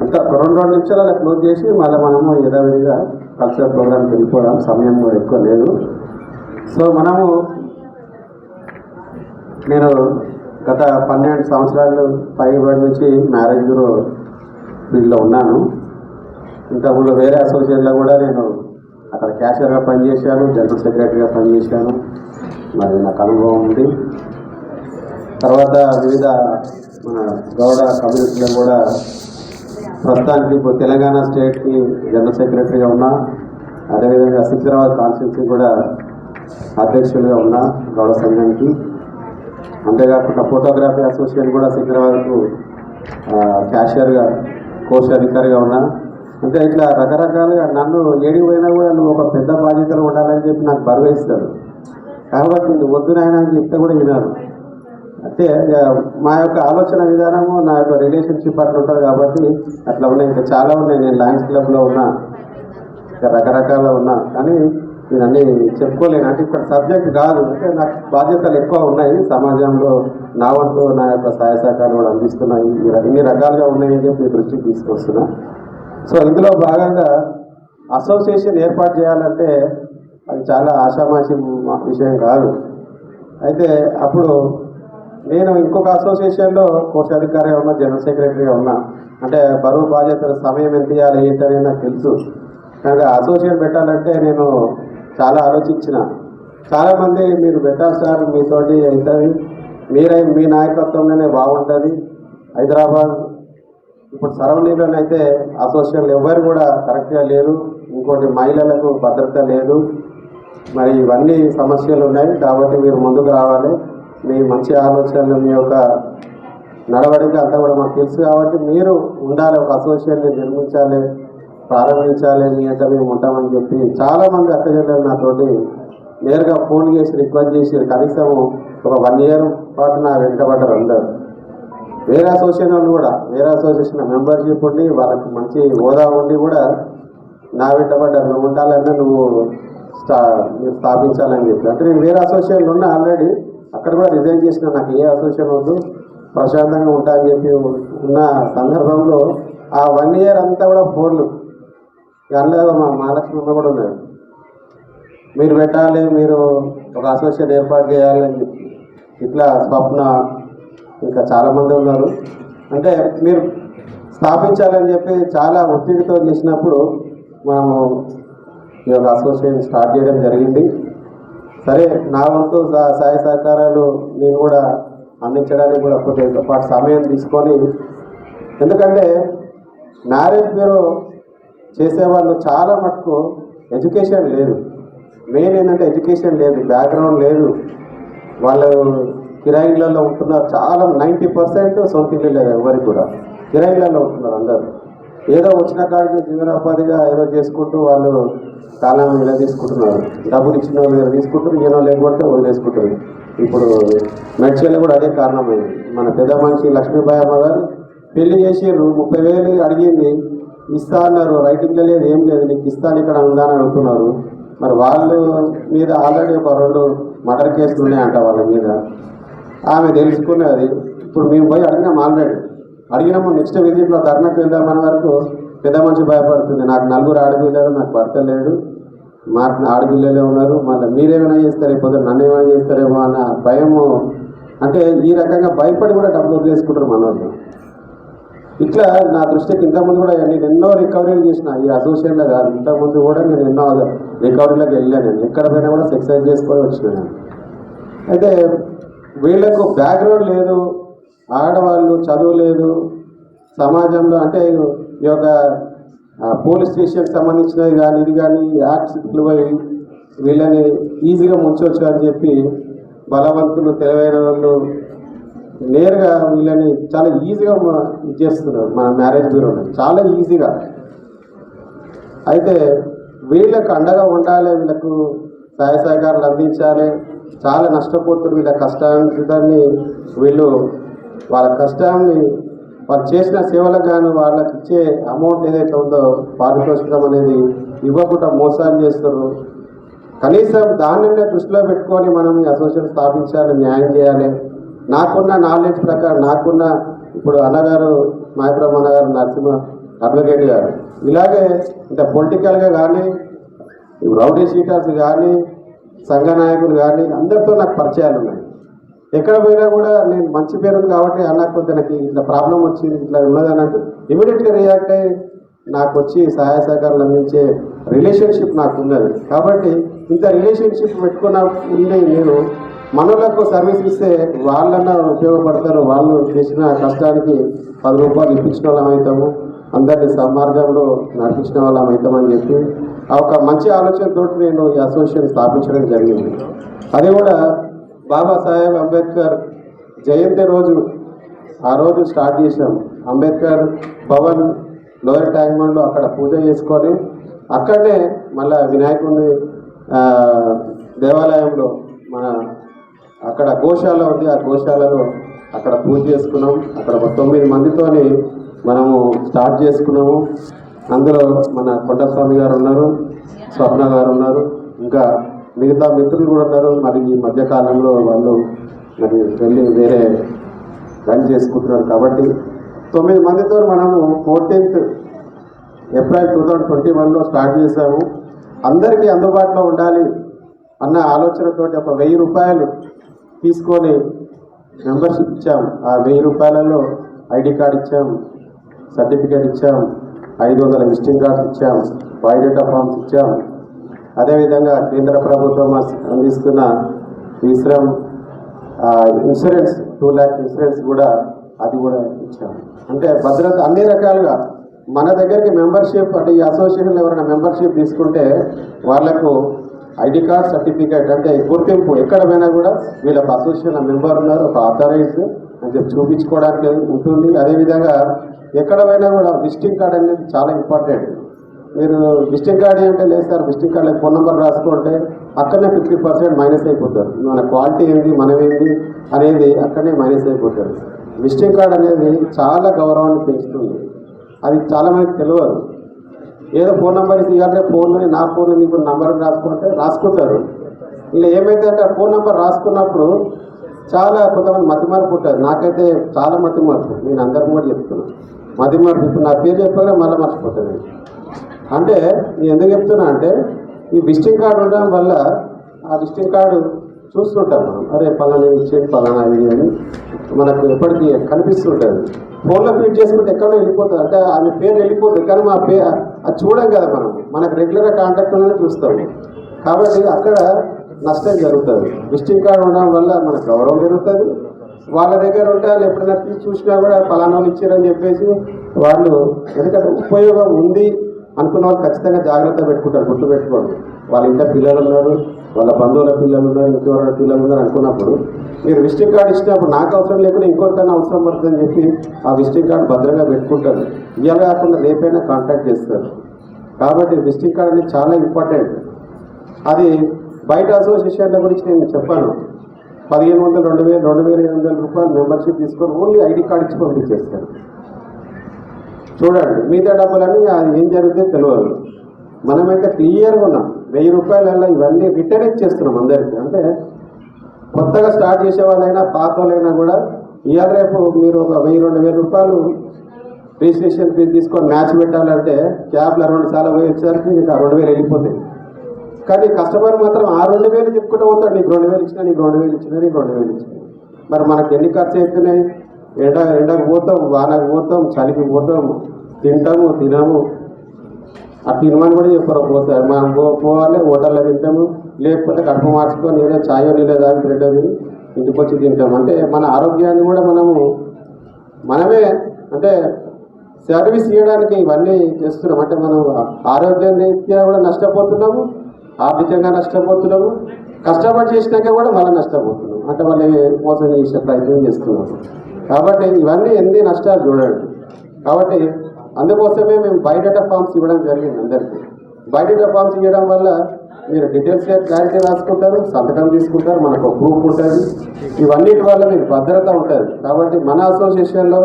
అంతా 2 నిమిషాలు అలా క్లోజ్ చేసి మళ్ళీ మనము యథావిధిగా కల్చరల్ ప్రోగ్రామ్కి వెళ్ళిపోవడం, సమయం ఎక్కువ లేదు. సో నేను గత 12 సంవత్సరాలు పైబడి నుంచి మ్యారేజ్ బ్యూరో ఫీల్డ్లో ఉన్నాను. ఇంతకుముందు వేరే అసోసియేషన్లో కూడా నేను అక్కడ క్యాషియర్గా పనిచేశాను, జనరల్ సెక్రటరీగా పనిచేశాను. మరి నాకు అనుభవం ఉంది. తర్వాత వివిధ మన గౌడ కమ్యూనిటీలో కూడా ప్రస్తుతానికి ఇప్పుడు తెలంగాణ స్టేట్కి జనరల్ సెక్రటరీగా ఉన్నా, అదేవిధంగా సికింద్రాబాద్ కాన్స్టిట్యూన్సీ కూడా అధ్యక్షులుగా ఉన్నా గౌడ సంఘానికి. అంతేకాకుండా ఫోటోగ్రఫీ అసోసియేషన్ కూడా సికింద్రాబాద్కు క్యాషియర్గా, కోశాధికారిగా ఉన్నా. అంటే ఇట్లా రకరకాలుగా నన్ను ఏడికి పోయినా కూడా నువ్వు ఒక పెద్ద బాధ్యతలు ఉండాలని చెప్పి నాకు బరువేస్తారు. కాబట్టి నువ్వు వద్దు నాయన అని చెప్తే కూడా వినాను. అంటే మా యొక్క ఆలోచన విధానము, నా యొక్క రిలేషన్షిప్ అట్లా ఉంటుంది కాబట్టి అట్లా ఉన్నాయి. ఇంకా చాలా ఉన్నాయి. నేను లయన్స్ క్లబ్లో ఉన్నా, ఇంకా రకరకాల ఉన్నా, కానీ నేను అన్నీ చెప్పుకోలేను. అంటే ఇక్కడ సబ్జెక్ట్ కాదు, అంటే నాకు బాధ్యతలు ఎక్కువ ఉన్నాయి. సమాజంలో నా వంతు నా యొక్క సహాయ సహకారాలు కూడా అందిస్తున్నాయి. ఇన్ని రకాలుగా ఉన్నాయని చెప్పి దృష్టికి తీసుకొస్తున్నా. సో ఇందులో భాగంగా అసోసియేషన్ ఏర్పాటు చేయాలంటే అది చాలా ఆషామాషి విషయం కాదు. అయితే అప్పుడు నేను ఇంకొక అసోసియేషన్లో కోశాధికారిగా ఉన్నా, జనరల్ సెక్రటరీగా ఉన్నా. అంటే బరువు బాధ్యతల సమయం ఎంత ఇవ్వాలి ఏంటనేది నాకు తెలుసు. కనుక అసోసియేషన్ పెట్టాలంటే నేను చాలా ఆలోచించిన. చాలామంది మీరు పెట్టాలి సార్, మీతోటి అవుతుంది, మీ నాయకత్వంలోనే బాగుంటుంది. హైదరాబాద్ ఇప్పుడు సరౌండింగ్లోనైతే అసోసియేషన్లు ఎవరు కూడా కరెక్ట్గా లేరు. ఇంకోటి మహిళలకు భద్రత లేదు. మరి ఇవన్నీ సమస్యలు ఉన్నాయి. కాబట్టి మీరు ముందుకు రావాలి. మీ మంచి ఆలోచనలు, మీ యొక్క నడవడిక అంతా కూడా మాకు తెలుసు. కాబట్టి మీరు ఉండాలి, ఒక అసోసియేషన్ని నిర్మించాలి, ప్రారంభించాలి, మీ అంటే మేము ఉంటామని చెప్పి చాలామంది అక్కజల్లారు నాతోటి నేరుగా ఫోన్ చేసి రిక్వెస్ట్ చేసి కనీసం ఒక 1 year పాటు నా వెంటబడ్డారు అందరు. వేరే అసోసియేషన్ వాళ్ళు కూడా, వేరే అసోసియేషన్ మెంబర్షిప్ ఉండి వాళ్ళకి మంచి హోదా ఉండి కూడా నా వెంటబడ్డారు. నువ్వు ఉండాలన్నా మీరు స్థాపించాలని చెప్పి. అంటే నేను వేరే అసోసియేషన్లు ఉన్నా ఆల్రెడీ, అక్కడ కూడా రిజైన్ చేసిన. నాకు ఏ అసోసియేషన్ వద్దు, ప్రశాంతంగా ఉంటా అని చెప్పి ఉన్న సందర్భంలో ఆ 1 year అంతా కూడా ఫోన్లు. అందులో మా మహాలక్ష్మి కూడా ఉన్నారు, మీరు పెట్టాలి, మీరు ఒక అసోసియేషన్ ఏర్పాటు చేయాలి అని చెప్పి. ఇట్లా స్వప్న, ఇంకా చాలామంది ఉన్నారు. అంటే మీరు స్థాపించాలని చెప్పి చాలా ఒత్తిడితో చేసినప్పుడు మనము ఈ యొక్క అసోసియేషన్ స్టార్ట్ చేయడం జరిగింది. సరే, నా వంతు సహాయ సహకారాలు నేను కూడా అందించడానికి కూడా కొద్దిపాటు సమయం తీసుకొని, ఎందుకంటే మ్యారేజ్ బ్యూరో చేసేవాళ్ళు చాలా మటుకు ఎడ్యుకేషన్ లేదు. మెయిన్ ఏంటంటే ఎడ్యుకేషన్ లేదు, బ్యాక్గ్రౌండ్ లేదు. వాళ్ళు కిరాయిలలో ఉంటున్నారు. చాలా 90% సొంత ఇల్లు లేదు ఎవరికి కూడా, కిరాయిలలో ఉంటున్నారు అందరూ. ఏదో వచ్చిన కాడికి జీవనోపాధిగా ఏదో చేసుకుంటూ వాళ్ళు కాలం ఇలా తీసుకుంటున్నారు. డబ్బులు ఇచ్చిన వాళ్ళు తీసుకుంటారు, ఏదో లేకపోతే వదిలేసుకుంటారు. ఇప్పుడు మెడ్చల్లో కూడా అదే కారణమైంది. మన పెద్ద మనిషి లక్ష్మీబాయి అమ్మ గారు పెళ్లి చేసిర్రు, 30,000 అడిగింది, ఇస్తా అన్నారు. రైటింగ్లో లేదు, ఏం లేదు, నీకు ఇస్తాను ఇక్కడ ఉందని అడుగుతున్నారు. మరి వాళ్ళు మీద ఆల్రెడీ ఒక 2 మర్డర్ కేసులు ఉన్నాయంట వాళ్ళ మీద. ఆమె తెలుసుకున్నది. ఇప్పుడు మేము పోయి అడిగినాం, ఆల్రెడీ అడిగినాము. నెక్స్ట్ విజిట్లో ధర్నాకి వెళ్దామన్న వరకు పెద్ద మనిషి భయపడుతుంది. నాకు 4 ఆడపిల్లలు, నాకు భర్త లేడు, మాకు ఆడపిల్లలే ఉన్నారు, మళ్ళీ మీరేమైనా చేస్తారే, పొద్దున్న నన్ను ఏమైనా చేస్తారేమో అన్న భయము. అంటే ఈ రకంగా భయపడి కూడా డబ్బులు వదిలేసుకుంటారు మనోళ్ళు. ఇట్లా నా దృష్టికి ఇంతకుముందు కూడా నేను ఎన్నో రికవరీలు చేసిన ఈ అసోసియేషన్లో కాదు, ఇంతకుముందు కూడా నేను ఎన్నో రికవరీలకు వెళ్ళాను. నేను ఎక్కడ పోయినా కూడా ఎక్సర్సైజ్ చేసుకొని వచ్చినాను. అయితే వీళ్ళకు బ్యాక్గ్రౌండ్ లేదు, ఆడవాళ్ళు చదువు లేదు, సమాజంలో అంటే ఈ యొక్క పోలీస్ స్టేషన్కి సంబంధించినవి కానీ ఇది కానీ యాక్ట్స్ పిలువై వీళ్ళని ఈజీగా ముంచవచ్చు అని చెప్పి బలవంతులు, తెలివైన వాళ్ళు నేరుగా వీళ్ళని చాలా ఈజీగా చేస్తున్నారు మన మ్యారేజ్ బ్యూరోని, చాలా ఈజీగా. అయితే వీళ్ళకు అండగా ఉండాలి, వీళ్ళకు సహాయ సహకారాలు అందించాలి. చాలా నష్టపోతున్నారు. వీళ్ళ కష్టాన్ని వీళ్ళు వాళ్ళ కష్టాన్ని వాళ్ళు చేసిన సేవలకు గాను వాళ్ళకి ఇచ్చే అమౌంట్ ఏదైతే ఉందో పారితోషికం అనేది ఇవ్వకుండా మోసాలు చేస్తారు. కనీసం దానినే దృష్టిలో పెట్టుకొని మనం ఈ అసోసియేషన్ స్థాపించాలి, న్యాయం చేయాలి. నాకున్న నాలెడ్జ్ ప్రకారం, నాకున్న ఇప్పుడు అన్నగారు మాయపురం అన్నగారు, నరసింహ అడ్వకేట్ గారు, ఇలాగే అంటే పొలిటికల్గా కానీ, రౌడీ షీటర్స్ కానీ, సంఘ నాయకులు కానీ అందరితో నాకు పరిచయాలు ఉన్నాయి. ఎక్కడ పోయినా కూడా నేను మంచి పేరు ఉంది కాబట్టి అన్న కొద్ది నాకు ఇట్లా ప్రాబ్లం వచ్చింది, ఇట్లా ఉన్నదని అంటే ఇమీడియట్లీ రియాక్ట్ అయ్యి నాకు వచ్చి సహాయ సహకారాలు అందించే రిలేషన్షిప్ నాకు ఉన్నది. కాబట్టి ఇంత రిలేషన్షిప్ పెట్టుకున్న ఉండి నేను మనలకు సర్వీస్ ఇస్తే వాళ్ళన్నా ఉపయోగపడతారు. వాళ్ళు చేసిన కష్టానికి 10 రూపాయలు ఇప్పించిన వాళ్ళం అవుతాము, అందరినీ సన్మార్గంలో నడిపించిన వాళ్ళం అవుతామని చెప్పి ఆ ఒక మంచి ఆలోచనతో నేను ఈ అసోసియేషన్ స్థాపించడం జరిగింది. అది కూడా బాబాసాహెబ్ అంబేద్కర్ జయంతి రోజు, ఆ రోజు స్టార్ట్ చేశాం. అంబేద్కర్ భవన్ లోయర్ ట్యాంక్మెంట్లో అక్కడ పూజ చేసుకొని అక్కడనే మళ్ళీ వినాయకుడిని దేవాలయంలో మన అక్కడ గోశాల ఉంది, ఆ గోశాలలో అక్కడ పూజ చేసుకున్నాం. అక్కడ 9 మందితోని మనము స్టార్ట్ చేసుకున్నాము. అందులో మన కొండస్వామి గారు ఉన్నారు, స్వప్న గారు ఉన్నారు, ఇంకా మిగతా మిత్రులు కూడా ఉన్నారు. మరి ఈ మధ్యకాలంలో వాళ్ళు మరి వెళ్ళి వేరే రన్ చేసుకుంటున్నారు. కాబట్టి 9 మందితో మనము 14th ఏప్రిల్ 2021లో స్టార్ట్ చేశాము. అందరికీ అందుబాటులో ఉండాలి అన్న ఆలోచనతో ఒక 1000 రూపాయలు తీసుకొని మెంబర్షిప్ ఇచ్చాం. ఆ 1000 రూపాయలలో ఐడి కార్డు ఇచ్చాం, సర్టిఫికేట్ ఇచ్చాం, 500 విజిటింగ్ కార్డ్స్ ఇచ్చాం, బయోడేటా ఫామ్స్ ఇచ్చాం. అదేవిధంగా కేంద్ర ప్రభుత్వం అందిస్తున్న విశ్రమ్ ఇన్సూరెన్స్ 2 lakh ఇన్సూరెన్స్ కూడా అది కూడా ఇచ్చాం. అంటే భద్రత అన్ని రకాలుగా మన దగ్గరికి మెంబర్షిప్ అంటే ఈ అసోసియేషన్ ఎవరైనా మెంబర్షిప్ తీసుకుంటే వాళ్లకు ఐడి కార్డ్ సర్టిఫికేట్ అంటే గుర్తింపు ఎక్కడ పోయినా కూడా వీళ్ళకి అసోసియేషన్ మెంబర్ ఉన్నారు, ఒక ఆథరైజ్ అని చెప్పి చూపించుకోవడానికి ఉంటుంది. అదేవిధంగా ఎక్కడ పోయినా కూడా విజిటింగ్ కార్డ్ అనేది చాలా ఇంపార్టెంట్. మీరు విజిటింగ్ కార్డ్ అంటే లేదు సార్, విజిటింగ్ కార్డులో ఫోన్ నెంబర్ రాసుకుంటే అక్కడనే 50% మైనస్ అయిపోతారు. మన క్వాలిటీ ఏంది మనమేంది అనేది అక్కడనే మైనస్ అయిపోతారు. విజిటింగ్ కార్డ్ అనేది చాలా గౌరవాన్ని పెంచుతుంది. అది చాలా మందికి తెలియదు. ఏదో ఫోన్ నెంబర్ ఇవ్వాలంటే ఫోన్లో నా ఫోన్ నీకు నెంబర్ రాసుకుంటారు. ఇలా ఏమైతే అంటే ఆ ఫోన్ నెంబర్ రాసుకున్నప్పుడు చాలా కొంతమంది మతిమార్పు ఉంటుంది. నాకైతే చాలా మతిమార్పు, నేను అందరికీ కూడా చెప్తున్నాను మతిమార్పు. ఇప్పుడు నా పేరు చెప్పగానే మళ్ళీ మర్చిపోతుంది. అంటే నేను ఎందుకు చెప్తున్నా అంటే ఈ విజిటింగ్ కార్డు ఉండడం వల్ల ఆ విజిటింగ్ కార్డు చూస్తుంటాం మనం, అరే పలానా ఇచ్చేది పలానా ఇది అని మనకు ఎప్పటికీ కనిపిస్తుంటుంది. ఫోన్లో ఫీడ్ చేసుకుంటే ఎక్కడో వెళ్ళిపోతుంది, అంటే ఆమె పేరు వెళ్ళిపోతుంది. కానీ మా పేరు అది చూడం కదా మనం, మనకు రెగ్యులర్గా కాంటాక్ట్ ఉందని చూస్తాము. కాబట్టి అక్కడ నష్టం జరుగుతుంది. విజిటింగ్ కార్డు ఉండడం వల్ల మనకు గౌరవం పెరుగుతుంది. వాళ్ళ దగ్గర ఉంటే వాళ్ళు ఎప్పుడైనా తీసి చూసినా కూడా పలానా వాళ్ళు ఇచ్చారని చెప్పేసి వాళ్ళు, ఎందుకంటే ఉపయోగం ఉంది అనుకున్న వాళ్ళు ఖచ్చితంగా జాగ్రత్త పెట్టుకుంటారు. గుర్తు పెట్టుకోండి, వాళ్ళ ఇంట్లో పిల్లలు ఉన్నారు, వాళ్ళ బంధువుల పిల్లలు ఉన్నారు, ఇంకెవరైనా పిల్లలు ఉన్నారు అనుకున్నప్పుడు మీరు విజిటింగ్ కార్డు ఇచ్చినప్పుడు నాకు అవసరం లేకుండా ఇంకొకరికైనా అవసరం పడుతుందని చెప్పి ఆ విజిటింగ్ కార్డు భద్రంగా పెట్టుకుంటారు. ఇవాళ కాకుండా రేపైనా కాంటాక్ట్ చేస్తారు. కాబట్టి విజిటింగ్ కార్డు అనేది చాలా ఇంపార్టెంట్. అది బయట అసోసియేషన్ల గురించి నేను చెప్పాను. 1500, 2000, 2500 రూపాయలు మెంబర్షిప్ తీసుకొని ఓన్లీ ఐడి కార్డు ఇచ్చి పంపించేస్తారు. చూడండి, మిగతా డబ్బులన్నీ అది ఏం జరుగుతుందో తెలియదు. మనమైతే క్లియర్గా ఉన్నాం. 1000 రూపాయలలో ఇవన్నీ రిటర్న్ ఇచ్చేస్తున్నాం అందరికీ. అంటే కొత్తగా స్టార్ట్ చేసే వాళ్ళైనా పాత వాళ్ళైనా కూడా ఇవాళ రేపు మీరు ఒక 1000-2000 రూపాయలు రిజిస్ట్రేషన్ ఫీజు తీసుకొని మ్యాచ్ పెట్టాలంటే క్యాబ్లో 2 సార్లు పోయి వచ్చేసరికి మీకు ఆ 2000 వెళ్ళిపోతాయి. కానీ కస్టమర్ మాత్రం ఆ 2000 చెప్పుకుంటూ పోతాడు, నీకు 2000 ఇచ్చినా, నీకు 2000 ఇచ్చినా, నీకు 2000 ఇచ్చినా. మరి మనకు ఎన్ని ఖర్చు అవుతున్నాయి? ఎండకు పోతాం, వానకు పోతాం, చలికి పోతాం, తింటాము, తినము. ఆ తినమని కూడా చెప్పరు. పోతారు మనం పోవాలి, హోటల్లో తింటాము, లేకపోతే కడుపు మార్చుకొని ఏదో చాయో నీళ్ళ దాకా బ్రెడ్ అది ఇంటికి వచ్చి తింటాము. అంటే మన ఆరోగ్యాన్ని కూడా మనమే అంటే సర్వీస్ చేయడానికి ఇవన్నీ చేస్తున్నాం. అంటే మనం ఆరోగ్య రీత్యా కూడా నష్టపోతున్నాము, ఆర్థికంగా నష్టపోతున్నాము, కష్టపడి చేసినాక కూడా మళ్ళీ నష్టపోతున్నాం. అంటే వాళ్ళు మోసం చేసే ప్రయత్నం చేస్తున్నాము. కాబట్టి ఇవన్నీ ఎన్ని నష్టాలు చూడండి. కాబట్టి అందుకోసమే మేము బయోడేటా ఫామ్స్ ఇవ్వడం జరిగింది అందరికీ. బయోడేటా ఫామ్స్ ఇవ్వడం వల్ల మీరు డీటెయిల్స్గా క్లారిటీ రాసుకుంటారు, సంతకం తీసుకుంటారు, మనకు ప్రూఫ్ ఉంటుంది. ఇవన్నిటి వల్ల మీకు భద్రత ఉంటుంది. కాబట్టి మన అసోసియేషన్లో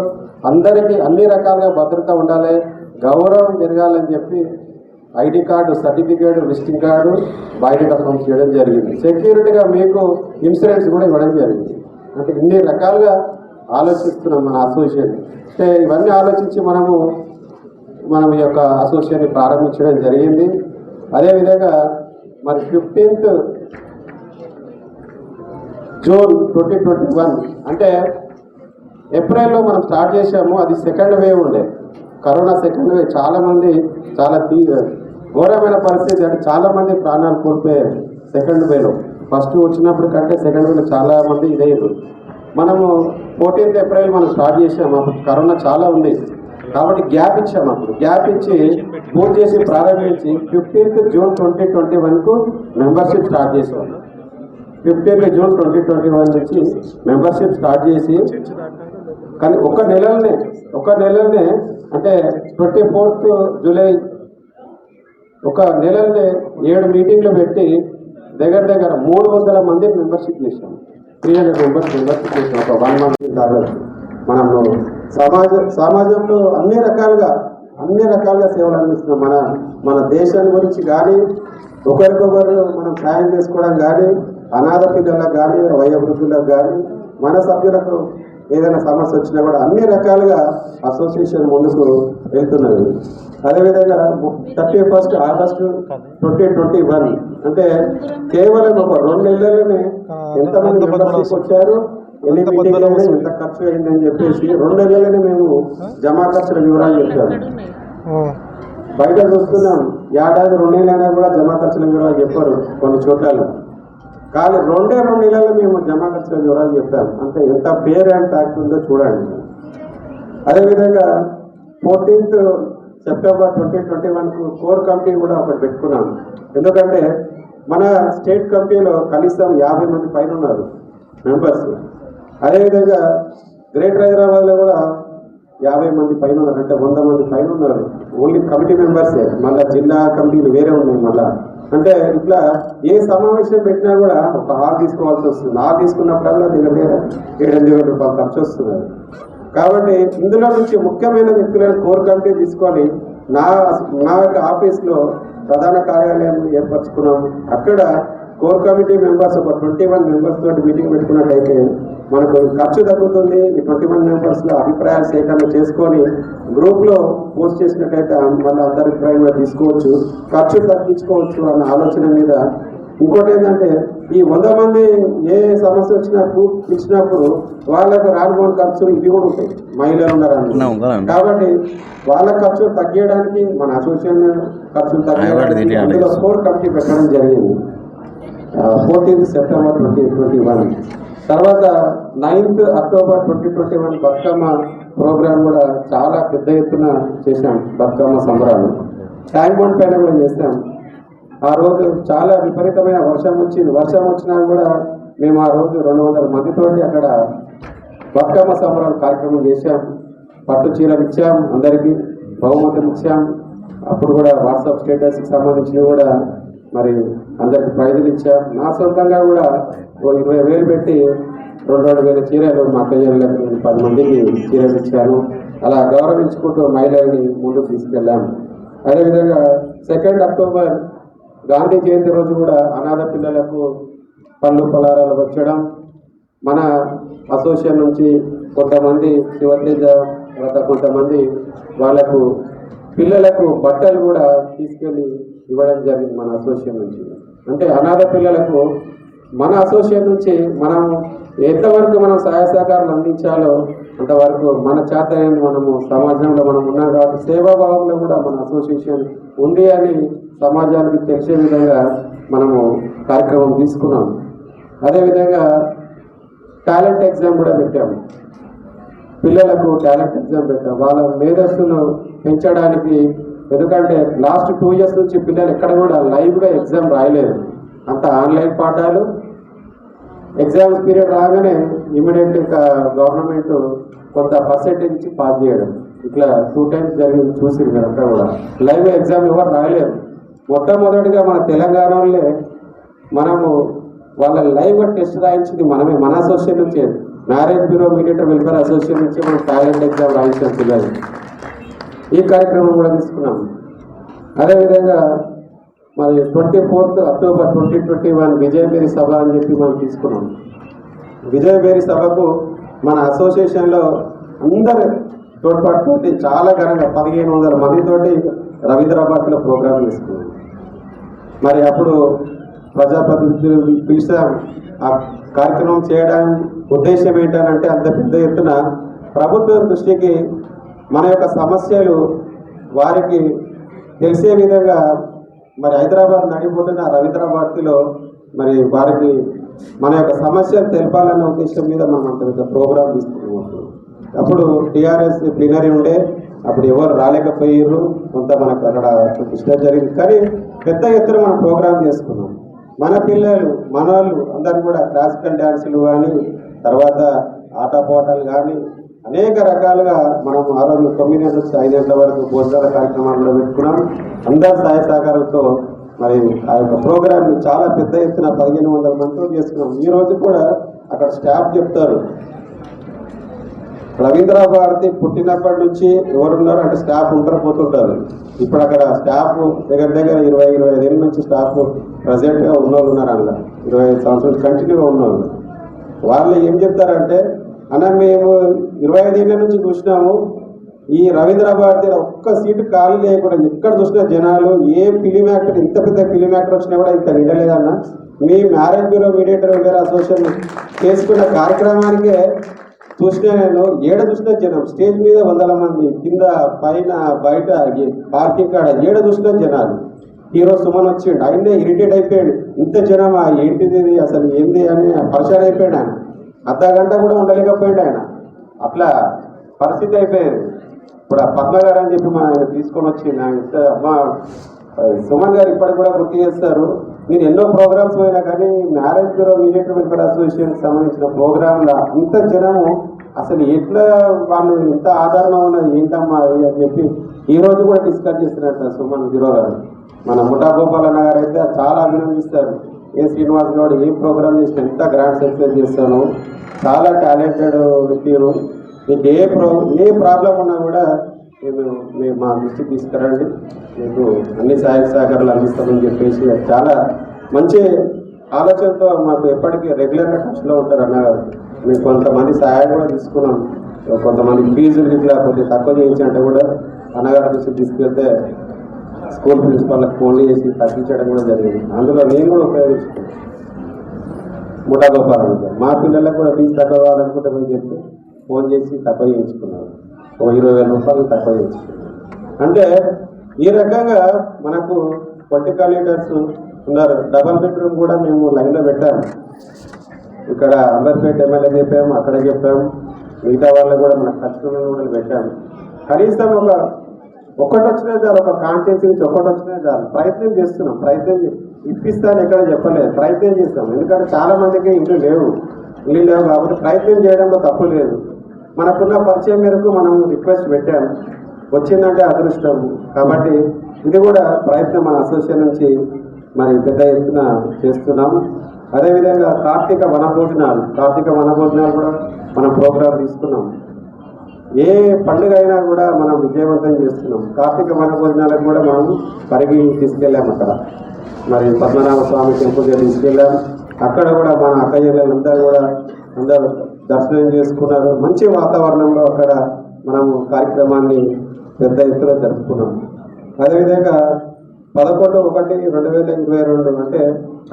అందరికీ అన్ని రకాలుగా భద్రత ఉండాలి, గౌరవం పెరగాలని చెప్పి ID card, certificate, visiting card, biodata forms ఇవ్వడం జరిగింది. సెక్యూరిటీగా మీకు ఇన్సూరెన్స్ కూడా ఇవ్వడం జరిగింది. అంటే ఇన్ని రకాలుగా ఆలోచిస్తున్నాం మన అసోసియేషన్. అంటే ఇవన్నీ ఆలోచించి మనం ఈ యొక్క అసోసియేషన్ ప్రారంభించడం జరిగింది. అదేవిధంగా మరి 15th జూన్ 2021 అంటే ఏప్రిల్లో మనం స్టార్ట్ చేసాము. అది సెకండ్ వేవ్ ఉండే, కరోనా సెకండ్ వేవ్. చాలామంది చాలా ఘోరమైన పరిస్థితి, అంటే చాలామంది ప్రాణాలు కోల్పోయారు సెకండ్ వేవ్లో. ఫస్ట్ వచ్చినప్పుడు కంటే సెకండ్ వేవ్లో చాలామంది ఇదయ్యారు. మనము 14th ఏప్రిల్ మనం స్టార్ట్ చేసాము. అప్పుడు కరోనా చాలా ఉంది కాబట్టి గ్యాప్ ఇచ్చాము. అప్పుడు గ్యాప్ ఇచ్చి పూర్తి చేసి ప్రారంభించి 15th జూన్ 2021కు మెంబర్షిప్ స్టార్ట్ చేసాము. 15th జూన్ 2021 నుంచి మెంబర్షిప్ స్టార్ట్ చేసి, కానీ ఒక నెలలోనే అంటే 24th జూలై ఒక నెలలోనే 7 మీటింగ్లు పెట్టి దగ్గర 300 మంది మెంబర్షిప్ చేశాము. 300 మెంబర్స్ మెంబర్షిప్ చేసాం. ఒక 1 month దాకా మనము సమాజంలో అన్ని రకాలుగా సేవలు అందిస్తున్నాం. మన దేశం గురించి కానీ, ఒకరికొకరు మనం సాయం చేసుకోవడం కానీ, అనాథ పిల్లలకు కానీ, వయోవృద్ధులకు కానీ, మన సభ్యులకు ఏదైనా సమస్య వచ్చినా కూడా అన్ని రకాలుగా అసోసియేషన్ ముందుకు వెళ్తున్నది. అదేవిధంగా 31 ఆగస్టు 2021 అంటే కేవలం ఒక 2 నెలలనే ఎంతమంది మెంబర్షిప్ వచ్చారు, ఎన్ని మీటింగ్లు అయినా, ఎంత ఖర్చు అయిందని చెప్పేసి 2 నెలలనే మేము జమా ఖర్చుల వివరాలు చెప్పాము. బయట చూస్తున్నాం ఏడాది 2 నెలలైనా కూడా జమా ఖర్చుల వివరాలు చెప్పారు కొన్ని చోట్ల. కానీ 2 నెలలు మేము జమా ఖర్చుల వివరాలు చెప్పాము. అంటే ఎంత పేర్ అండ్ ఫ్యాక్ట్ ఉందో చూడండి. అదేవిధంగా 14th సెప్టెంబర్ 2021 కోర్ కమిటీ కూడా ఒకటి పెట్టుకున్నాం. ఎందుకంటే మన స్టేట్ కమిటీలో కనీసం 50 మంది పైన ఉన్నారు మెంబర్స్. అదేవిధంగా గ్రేటర్ హైదరాబాద్లో కూడా 50 మంది పైన ఉన్నారు, అంటే 100 మంది పైన ఉన్నారు. ఓన్లీ కమిటీ మెంబర్సే. మళ్ళీ జిల్లా కమిటీలు వేరే ఉన్నాయి. మళ్ళీ అంటే ఇట్లా ఏ సమావేశం పెట్టినా కూడా ఒక హాల్ తీసుకోవాల్సి వస్తుంది. హాల్ తీసుకున్నప్పుడల్లా దగ్గర 7,000 రూపాయలు ఖర్చు వస్తున్నారు. కాబట్టి ఇందులో నుంచి ముఖ్యమైన వ్యక్తులను కోర్ కమిటీ తీసుకొని నా యొక్క ఆఫీస్లో ప్రధాన కార్యాలయం ఏర్పరచుకున్నాం. అక్కడ కోర్ కమిటీ మెంబర్స్ ఒక 21 మెంబర్స్ తోటి మీటింగ్ పెట్టుకున్నట్టయితే మనకు ఖర్చు తగ్గుతుంది. ఈ 21 మెంబర్స్లో అభిప్రాయాలు సేకరణ చేసుకొని గ్రూప్లో పోస్ట్ చేసినట్టయితే మళ్ళీ అందరి అభిప్రాయం కూడా తీసుకోవచ్చు, ఖర్చు తగ్గించుకోవచ్చు అన్న ఆలోచన మీద. ఇంకోటి ఏంటంటే ఈ 100 మంది ఏ సమస్య ఇచ్చినప్పుడు వాళ్ళకు రానుకోని ఖర్చులు ఇవి కూడా ఉంటాయి. మహిళలు ఉన్నారు కాబట్టి వాళ్ళ ఖర్చులు తగ్గించడానికి మన అసోసియేషన్ ఖర్చులు తగ్గించడానికి అందులో కోర్ కమిటీ పెట్టడం జరిగింది 14th సెప్టెంబర్ 2021. తర్వాత 9th అక్టోబర్ 2021 బతుకమ్మ ప్రోగ్రాం కూడా చాలా పెద్ద ఎత్తున చేశాం. బతుకమ్మ సంబరాలు ట్యాంక్ బండ్ పైన కూడా చేస్తాం. ఆ రోజు చాలా విపరీతమైన వర్షం వచ్చింది. వర్షం వచ్చినా కూడా మేము ఆ రోజు 200 మందితోటి అక్కడ బతుకమ్మ సంబరాలు కార్యక్రమం చేశాం. పట్టు చీరలు ఇచ్చాం, అందరికీ బహుమతులు ఇచ్చాం. అప్పుడు కూడా వాట్సాప్ స్టేటస్కి సంబంధించినవి కూడా మరి అందరికి ప్రైజులు ఇచ్చాం. నా సొంతంగా కూడా 20,000 పెట్టి 2,000 చీరలు మా అక్కయ్యలకు 10 మందికి చీరలు ఇచ్చాను. అలా గౌరవించుకుంటూ మహిళల్ని ముందుకు తీసుకెళ్ళాము. అదేవిధంగా 2nd అక్టోబర్ గాంధీ జయంతి రోజు కూడా అనాథ పిల్లలకు పళ్ళు పలారాలు వచ్చడం, మన అసోసియేషన్ నుంచి కొంతమంది శివతేజ తర్వాత కొంతమంది వాళ్ళకు పిల్లలకు బట్టలు కూడా తీసుకెళ్ళి ఇవ్వడం జరిగింది మన అసోసియేషన్ నుంచి. అంటే అనాథ పిల్లలకు మన అసోసియేషన్ నుంచి మనం ఎంతవరకు మనం సహాయ సహకారాలు అందించాలో అంతవరకు మన చేతనైన మనము సమాజంలో మనం ఉన్నాం కాబట్టి సేవాభావంలో కూడా మన అసోసియేషన్ ఉంది అని సమాజానికి తెలిసే విధంగా మనము కార్యక్రమం తీసుకున్నాం. అదేవిధంగా టాలెంట్ ఎగ్జామ్ కూడా పెట్టాము. పిల్లలకు టాలెంట్ ఎగ్జామ్ పెట్టాం వాళ్ళ మేధస్సును పెంచడానికి. ఎందుకంటే లాస్ట్ 2 years నుంచి పిల్లలు ఎక్కడ కూడా లైవ్గా ఎగ్జామ్ రాయలేదు, అంత ఆన్లైన్ పాఠాలు. ఎగ్జామ్స్ పీరియడ్ రాగానే ఇమీడియట్గా గవర్నమెంట్ కొంత పర్సెంటేజ్ ఇచ్చి పాస్ చేయడం, ఇట్లా 2 times జరిగింది చూసిరు మీరు అంతా కూడా. లైవ్ ఎగ్జామ్ ఎవరు రాయలేదు. మొట్టమొదటిగా మన తెలంగాణలో మనము వాళ్ళ లైవ్ టెస్ట్ రాయించింది మనమే, మన అసోసియేషన్ నుంచే. Marriage bureau mediator welfare association నుంచి మనం టాలెంట్ ఎగ్జామ్ రాయించాం పిల్లలు. ఈ కార్యక్రమం కూడా తీసుకున్నాం. అదేవిధంగా మరి 24th అక్టోబర్ 2021 విజయబేరి సభ అని చెప్పి మనం తీసుకున్నాం. విజయబేరి సభకు మన అసోసియేషన్లో అందరు తోడ్పాటుతోటి చాలా ఘనంగా 1,500 మందితోటి రవీంద్రాబాద్లో ప్రోగ్రాం చేసుకున్నాం. మరి అప్పుడు ప్రజాప్రతినిధులు పిలిచాం. ఆ కార్యక్రమం చేయడం ఉద్దేశం ఏంటంటే అంత పెద్ద ఎత్తున ప్రభుత్వం దృష్టికి మన యొక్క సమస్యలు వారికి తెలిసే విధంగా మరి హైదరాబాద్ నడిపోతున్న రవీంద్రాబాద్లో మరి వారికి మన యొక్క సమస్యలు తెలపాలన్న ఉద్దేశం మీద మనం అంత పెద్ద ప్రోగ్రాం తీసుకున్నాం. అప్పుడు టీఆర్ఎస్ ప్లీనరీ ఉండే, అప్పుడు ఎవరు రాలేకపోయారు, కొంత మనకు అక్కడ డిస్టర్బ్ జరిగింది. కానీ పెద్ద ఎత్తున మనం ప్రోగ్రాం చేసుకున్నాం. మన పిల్లలు మన వాళ్ళు అందరూ కూడా క్లాసికల్ డ్యాన్సులు కానీ తర్వాత ఆటపాటలు కానీ అనేక రకాలుగా మనం ఆ రోజు 9 గంటల నుంచి 5 గంటల వరకు భోజనాల కార్యక్రమాల్లో పెట్టుకున్నాం. అందరి సహాయ సహకారంతో మరి ఆ యొక్క ప్రోగ్రామ్ని చాలా పెద్ద ఎత్తున 1,500 మందితో చేసుకున్నాం. ఈ రోజు కూడా అక్కడ స్టాఫ్ చెప్తారు, రవీంద్రభారతి పుట్టినప్పటి నుంచి ఎవరున్నారు అంటే స్టాఫ్ ఉంటారు పోతుంటారు. ఇప్పుడు అక్కడ స్టాఫ్ దగ్గర 20-25 ఏళ్ళ నుంచి స్టాఫ్ ప్రజెంట్గా ఉన్నోళ్ళు ఉన్నారు. అందులో 25 సంవత్సరాలు కంటిన్యూగా ఉన్నోళ్ళు. వాళ్ళు ఏం చెప్తారంటే అన్న మేము 25 ఏళ్ళ నుంచి చూసినాము ఈ రవీంద్ర భారతిలో ఒక్క సీటు ఖాళీ లేకుండా ఎక్కడ చూసినా జనాలు ఏ ఫిలిం యాక్టర్ ఇంత పెద్ద ఫిలిం యాక్టర్ వచ్చినా కూడా ఇంత నిండలేదన్న. మీ మ్యారేజ్ బ్యూరో మీడియేటర్ వేరే అసోసియేషన్ చేసుకున్న కార్యక్రమానికే చూసినా నేను ఏడ చూసినా జనం, స్టేజ్ మీద 100 మంది, కింద పైన బయట పార్కింగ్ కాడ ఏడ చూసినా జనాలు. హీరో సుమన్ వచ్చిండు, ఆయనే ఇరిటేట్ అయిపోయాడు, ఇంత జనమా ఏంటిది ఇది అసలు ఏంది అని పరిచయం అయిపోయాడు. ఆయన అర్ధగంట కూడా ఉండలేకపోయాడు ఆయన, అట్లా పరిస్థితి అయిపోయేది. ఇప్పుడు ఆ పద్మ గారు అని చెప్పి మన ఆయన తీసుకొని వచ్చింది అమ్మ సుమన్ గారు ఇప్పటికి కూడా గుర్తు చేస్తారు. నేను ఎన్నో ప్రోగ్రామ్స్ పోయినా కానీ మ్యారేజ్ బ్యూరో మీడియేటర్ వెల్ఫేర్ అసోసియేషన్కి సంబంధించిన ప్రోగ్రాంలో ఇంత జనము అసలు ఎట్లా వాళ్ళు ఇంత ఆదరణ ఉన్నది ఏంటమ్మా అని చెప్పి ఈ రోజు కూడా డిస్కస్ చేస్తున్నట్టు సుమన్ హీరో గారు. మన ముఠా గోపాల్ అన్న గారు అయితే చాలా అభినందిస్తారు. ఏ శ్రీనివాస్ గౌడ్ ఏ ప్రోగ్రామ్ చేసిన ఎంత గ్రాండ్ సక్సెస్ చేస్తాను, చాలా టాలెంటెడ్ వ్యక్తిను. మీకు ఏ ప్రాబ్లం ఉన్నా కూడా మేము మా దృష్టికి తీసుకురండి, మీకు అన్ని సహాయ సహకారాలు అందిస్తామని చెప్పేసి చాలా మంచి ఆలోచనతో మాకు ఎప్పటికీ రెగ్యులర్గా టచ్లో ఉంటారు అన్నగారు. మేము కొంతమంది సహాయం కూడా తీసుకున్నాం, కొంతమంది ఫీజులు ఇట్లా కొద్దిగా తక్కువ చేయించంటే కూడా అన్నగారి దృష్టికి తీసుకెళ్తే స్కూల్ ప్రిన్సిపాల్కి ఫోన్లు చేసి తగ్గించడం కూడా జరిగింది. అందులో నేను కూడా ఉపయోగించుకున్నాను. ముఠా గోపాలం మా పిల్లలకు కూడా ఫీజు తక్కువ కావాలనుకుంటే మేము చెప్తే ఫోన్ చేసి తక్కువ చేయించుకున్నాను, ఓ 20,000 రూపాయలు తక్కువ చేయించుకున్నాను. అంటే ఈ రకంగా మనకు పొలిటికల్ లీడర్స్ ఉన్నారు. డబల్ బెడ్రూమ్ కూడా మేము లైన్లో పెట్టాము. ఇక్కడ అంబర్పేట ఎమ్మెల్యే చెప్పాము, అక్కడ చెప్పాము, మిగతా వాళ్ళకు కూడా మన ఖర్చులను కూడా పెట్టాము. కనీసం ఒక్కటి వచ్చినా చాలు, ఒక కాన్స్టిట్యూన్సీ నుంచి ఒక్కటి వచ్చినా చాలు. ప్రయత్నం చేస్తున్నాం, ఇప్పిస్తాను ఎక్కడ చెప్పలేదు, ప్రయత్నం చేస్తాం. ఎందుకంటే చాలా మందికి ఇల్లు లేవు కాబట్టి ప్రయత్నం చేయడంలో తప్పు లేదు. మనకున్న పరిచయం మేరకు మనం రిక్వెస్ట్ పెట్టాము, వచ్చిందంటే అదృష్టం. కాబట్టి ఇది కూడా ప్రయత్నం మన అసోసియేషన్ నుంచి మరి పెద్ద ఎత్తున చేస్తున్నాం. అదేవిధంగా కార్తీక వనభోజనాలు కూడా మనం ప్రోగ్రాం తీసుకున్నాం. ఏ పండుగ అయినా కూడా మనం విజయవంతం చేస్తున్నాం. కార్తీక వనభోజనాలకు కూడా మనం పరిగి తీసుకెళ్ళాం. అక్కడ మరి పద్మనాభ స్వామి టెంపుల్గా తీసుకెళ్ళాం. అక్కడ కూడా మన అక్కయ్యలందరూ కూడా అందరూ దర్శనం చేసుకున్నారు. మంచి వాతావరణంలో అక్కడ మనము కార్యక్రమాన్ని పెద్ద ఎత్తున జరుపుకున్నాం. అదేవిధంగా 11/1/2022 అంటే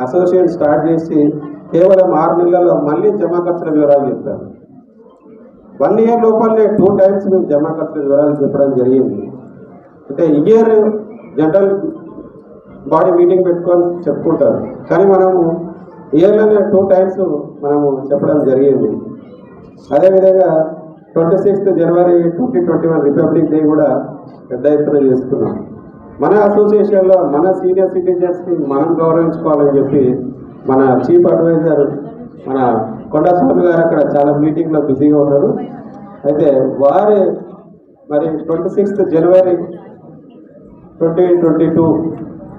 అసోసియేషన్ స్టార్ట్ చేసి కేవలం 6 నెలల్లో మళ్ళీ జమా ఖర్చుల వివరాలు చెప్పారు. 1 ఇయర్ లోపలనే 2 టైమ్స్ మేము జమా ఖర్చుల వివరాలు చెప్పడం జరిగింది. అంటే ఇయర్ జనరల్ బాడీ మీటింగ్ పెట్టుకొని చెప్పుకుంటారు, కానీ మనము ఇయర్లోనే 2 టైమ్స్ మనము చెప్పడం జరిగింది. అదేవిధంగా 26th జనవరి 2021 రిపబ్లిక్ డే కూడా పెద్ద ఎత్తున చేసుకున్నాం. మన అసోసియేషన్లో మన సీనియర్ సిటిజన్స్ని మనం గౌరవించుకోవాలని చెప్పి మన చీఫ్ అడ్వైజర్ మన కొండస్వామి గారు అక్కడ చాలా మీటింగ్లో బిజీగా ఉన్నారు. అయితే వారు మరి 26th జనవరి 2022